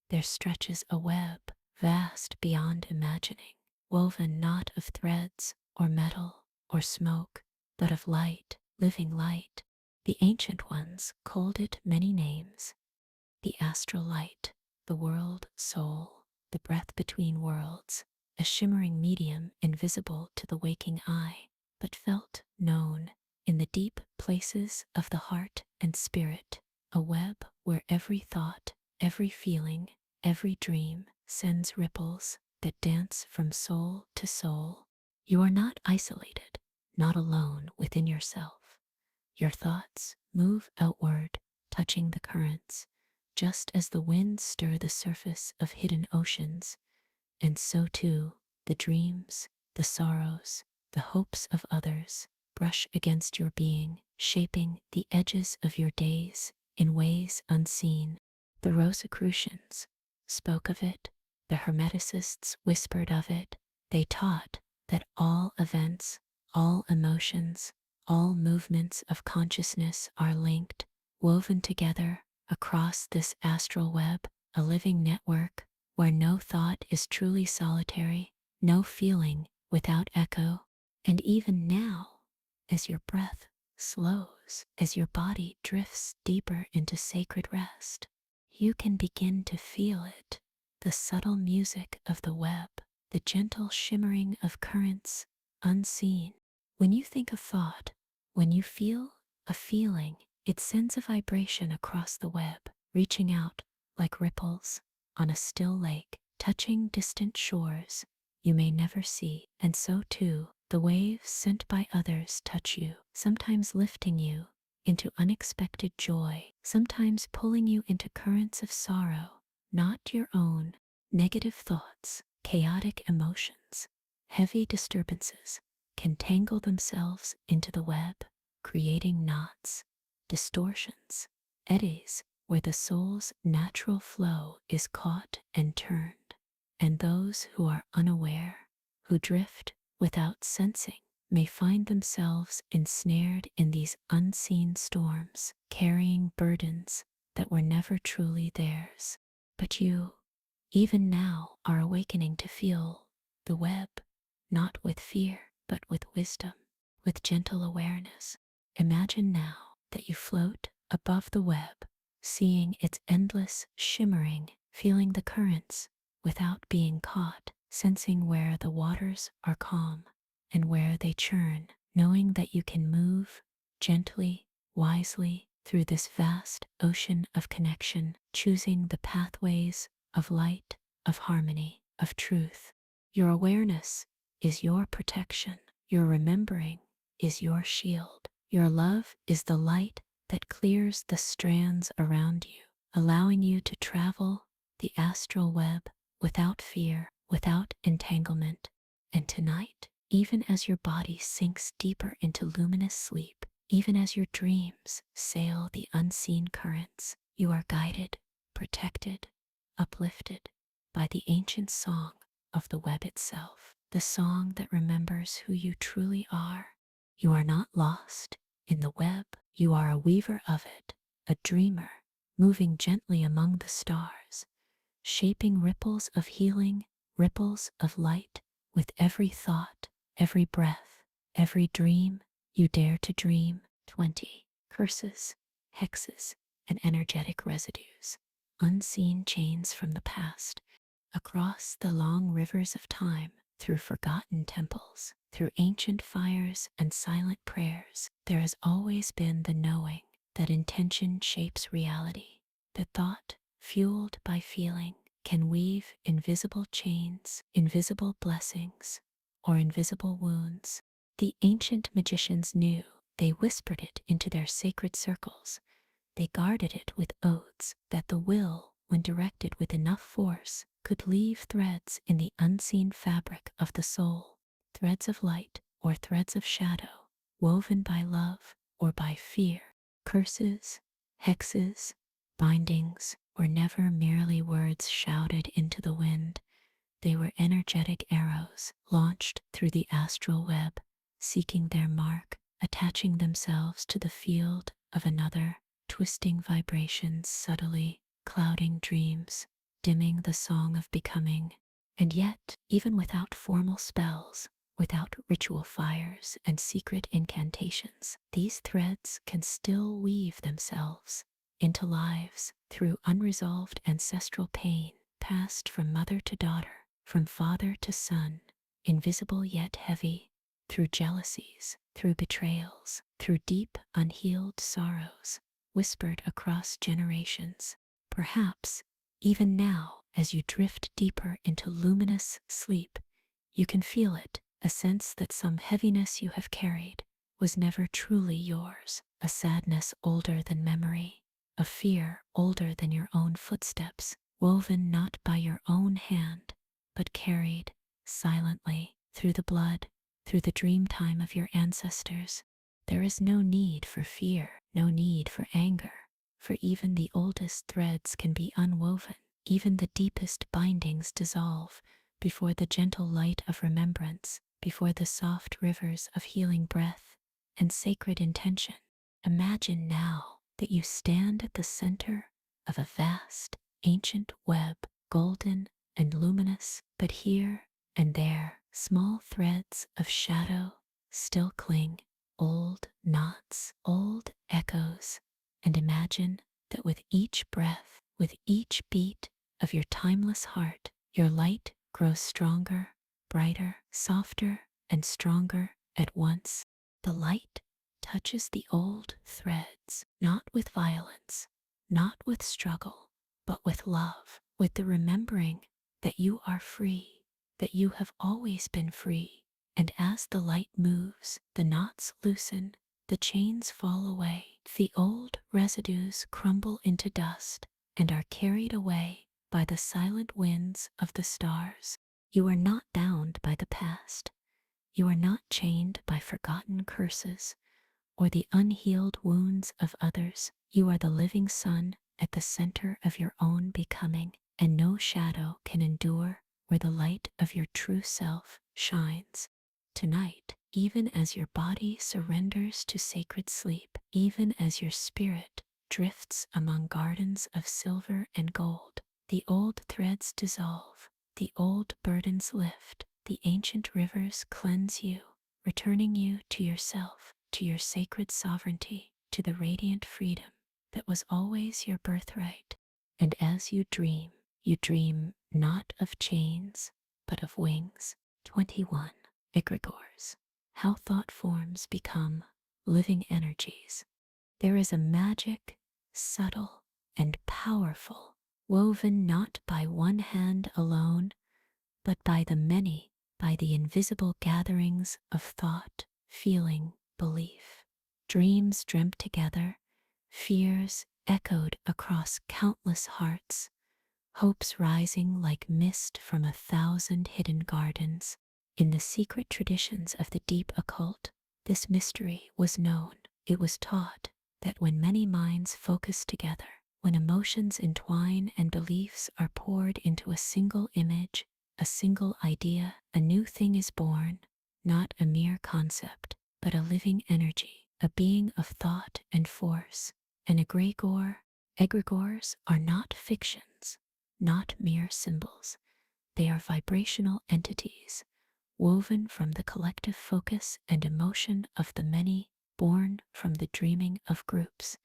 there stretches a web vast beyond imagining, woven not of threads or metal or smoke, but of light, living light. The ancient ones called it many names: the astral light, the world soul, the breath between worlds, a shimmering medium invisible to the waking eye, but felt, known, in the deep places of the heart and spirit, a web where every thought, every feeling, every dream sends ripples that dance from soul to soul. You are not isolated, not alone within yourself. Your thoughts move outward, touching the currents, just as the winds stir the surface of hidden oceans, and so too the dreams, the sorrows, the hopes of others brush against your being, shaping the edges of your days in ways unseen. The Rosicrucians spoke of it, the Hermeticists whispered of it. They taught that all events, all emotions, all movements of consciousness are linked, woven together across this astral web, a living network where no thought is truly solitary, no feeling without echo. And even now, as your breath slows, as your body drifts deeper into sacred rest, you can begin to feel it, the subtle music of the web, the gentle shimmering of currents unseen. When you think a thought, when you feel a feeling, it sends a vibration across the web, reaching out like ripples on a still lake, touching distant shores you may never see. And so too, the waves sent by others touch you, sometimes lifting you into unexpected joy, sometimes pulling you into currents of sorrow, not your own. Negative thoughts, chaotic emotions, heavy disturbances can tangle themselves into the web, creating knots, distortions, eddies where the soul's natural flow is caught and turned. And those who are unaware, who drift without sensing, may find themselves ensnared in these unseen storms, carrying burdens that were never truly theirs. But you, even now, are awakening to feel the web, not with fear, but with wisdom, with gentle awareness. Imagine now that you float above the web, seeing its endless shimmering, feeling the currents without being caught, sensing where the waters are calm and where they churn, knowing that you can move gently, wisely through this vast ocean of connection, choosing the pathways of light, of harmony, of truth. Your awareness is your protection. Your remembering is your shield. Your love is the light that clears the strands around you, allowing you to travel the astral web without fear, without entanglement. And tonight, even as your body sinks deeper into luminous sleep, Even as your dreams sail the unseen currents, you are guided, protected, uplifted by the ancient song of the web itself, the song that remembers who you truly are. You are not lost in the web, you are a weaver of it, a dreamer, moving gently among the stars, shaping ripples of healing, ripples of light, with every thought, every breath, every dream you dare to dream. 20. Curses, hexes, and energetic residues. Unseen chains from the past, across the long rivers of time, through forgotten temples, through ancient fires and silent prayers, there has always been the knowing that intention shapes reality, that thought, fueled by feeling, can weave invisible chains, invisible blessings, or invisible wounds. The ancient magicians knew. They whispered it into their sacred circles. They guarded it with oaths that the will, when directed with enough force, could leave threads in the unseen fabric of the soul, threads of light or threads of shadow, woven by love or by fear. Curses, hexes, bindings were never merely words shouted into the wind. They were energetic arrows launched through the astral web, seeking their mark, attaching themselves to the field of another, twisting vibrations subtly, clouding dreams, dimming the song of becoming. And yet, even without formal spells, without ritual fires and secret incantations, these threads can still weave themselves into lives through unresolved ancestral pain, passed from mother to daughter, from father to son, invisible yet heavy, through jealousies, through betrayals, through deep unhealed sorrows, whispered across generations. Perhaps, even now, as you drift deeper into luminous sleep, you can feel it, a sense that some heaviness you have carried was never truly yours, a sadness older than memory, a fear older than your own footsteps, woven not by your own hand, but carried silently through the blood, through the dream time of your ancestors. There is no need for fear, no need for anger, for even the oldest threads can be unwoven, even the deepest bindings dissolve before the gentle light of remembrance, before the soft rivers of healing breath and sacred intention. Imagine now that you stand at the center of a vast, ancient web, golden and luminous, but here and there, small threads of shadow still cling, old knots, old echoes, and imagine that with each breath, with each beat of your timeless heart, your light grows stronger, brighter, softer, and stronger at once. The light touches the old threads, not with violence, not with struggle, but with love, with the remembering that you are free, that you have always been free. And as the light moves, the knots loosen, the chains fall away, the old residues crumble into dust and are carried away by the silent winds of the stars. You are not bound by the past. You are not chained by forgotten curses or the unhealed wounds of others. You are the living sun at the center of your own becoming, and no shadow can endure where the light of your true self shines. Tonight, even as your body surrenders to sacred sleep, even as your spirit drifts among gardens of silver and gold, the old threads dissolve, the old burdens lift, the ancient rivers cleanse you, returning you to yourself, to your sacred sovereignty, to the radiant freedom that was always your birthright. And as you dream not of chains, but of wings. 21. Egregores. How thought forms become living energies. There is a magic, subtle and powerful, woven not by one hand alone, but by the many, by the invisible gatherings of thought, feeling, belief. Dreams dreamt together, fears echoed across countless hearts, hopes rising like mist from 1,000 hidden gardens. In the secret traditions of the deep occult, this mystery was known. It was taught that when many minds focus together, when emotions entwine and beliefs are poured into a single image, a single idea, a new thing is born, not a mere concept, but a living energy, a being of thought and force. An egregores are not fictions, not mere symbols. They are vibrational entities, woven from the collective focus and emotion of the many, born from the dreaming of groups,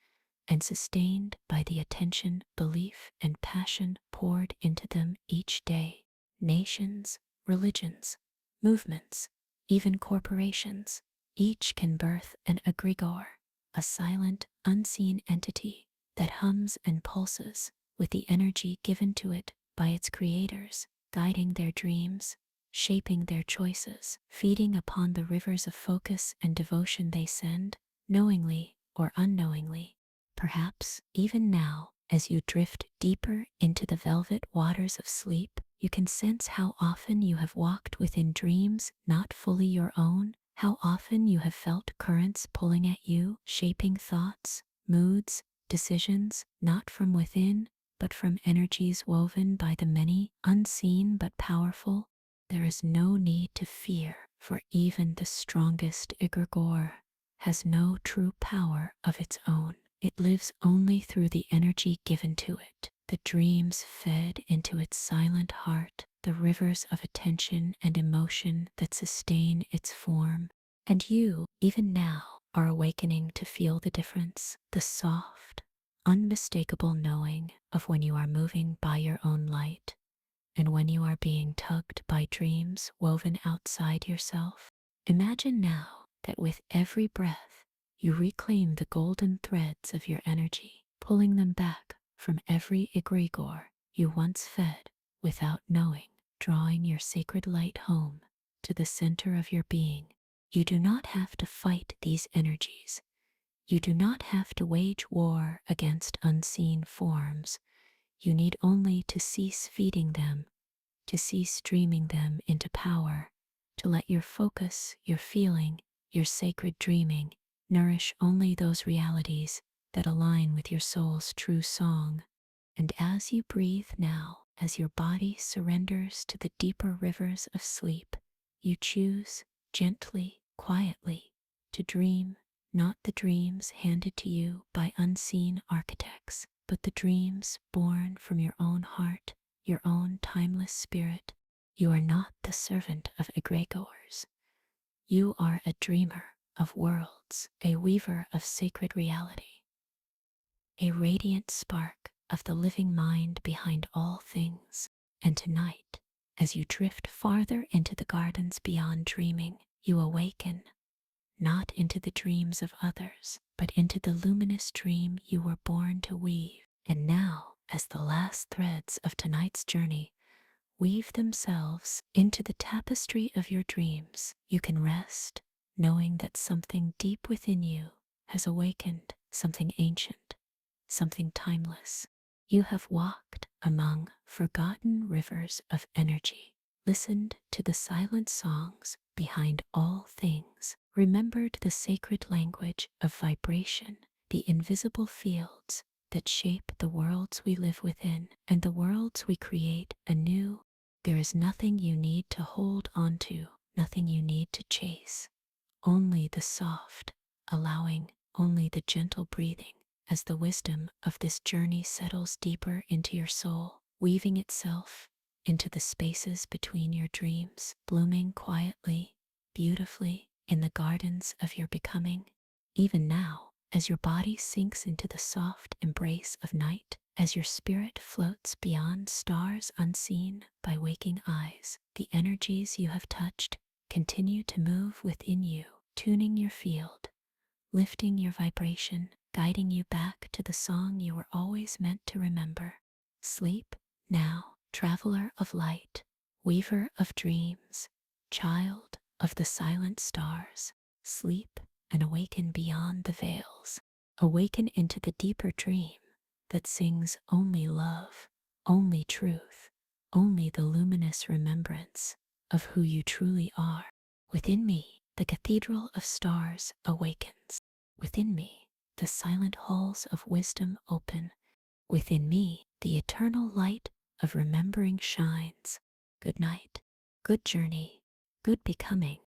and sustained by the attention, belief, and passion poured into them each day. Nations, religions, movements, even corporations, each can birth an egregore, a silent, unseen entity that hums and pulses with the energy given to it by its creators, guiding their dreams, shaping their choices, feeding upon the rivers of focus and devotion they send, knowingly or unknowingly. Perhaps even now, as you drift deeper into the velvet waters of sleep, you can sense how often you have walked within dreams not fully your own, how often you have felt currents pulling at you, shaping thoughts, moods, decisions, not from within, but from energies woven by the many, unseen but powerful. There is no need to fear, for even the strongest egregore has no true power of its own. It lives only through the energy given to it, the dreams fed into its silent heart, the rivers of attention and emotion that sustain its form. And you, even now, are awakening to feel the difference, the soft, unmistakable knowing of when you are moving by your own light and when you are being tugged by dreams woven outside yourself. Imagine now that with every breath, you reclaim the golden threads of your energy, pulling them back from every egregore you once fed without knowing, drawing your sacred light home to the center of your being. You do not have to fight these energies. You do not have to wage war against unseen forms. You need only to cease feeding them, to cease streaming them into power, to let your focus, your feeling, your sacred dreaming nourish only those realities that align with your soul's true song. And as you breathe now, as your body surrenders to the deeper rivers of sleep, you choose, gently, quietly, to dream, not the dreams handed to you by unseen architects, but the dreams born from your own heart, your own timeless spirit. You are not the servant of egregores. You are a dreamer of worlds, a weaver of sacred reality, a radiant spark of the living mind behind all things. And tonight, as you drift farther into the gardens beyond dreaming, you awaken, not into the dreams of others, but into the luminous dream you were born to weave. And now, as the last threads of tonight's journey weave themselves into the tapestry of your dreams, you can rest, knowing that something deep within you has awakened, something ancient, something timeless. You have walked among forgotten rivers of energy, listened to the silent songs behind all things, remembered the sacred language of vibration, the invisible fields that shape the worlds we live within and the worlds we create anew. There is nothing you need to hold on to, nothing you need to chase. Only the soft, allowing, only the gentle breathing, as the wisdom of this journey settles deeper into your soul, weaving itself into the spaces between your dreams, blooming quietly, beautifully in the gardens of your becoming. Even now, as your body sinks into the soft embrace of night, as your spirit floats beyond stars unseen by waking eyes, the energies you have touched continue to move within you, tuning your field, lifting your vibration, guiding you back to the song you were always meant to remember. Sleep now, traveler of light, weaver of dreams, child of the silent stars. Sleep and awaken beyond the veils. Awaken into the deeper dream that sings only love, only truth, only the luminous remembrance of who you truly are. Within me, the cathedral of stars awakens. Within me, the silent halls of wisdom open. Within me, the eternal light of remembering shines. Good night, good journey, good becoming.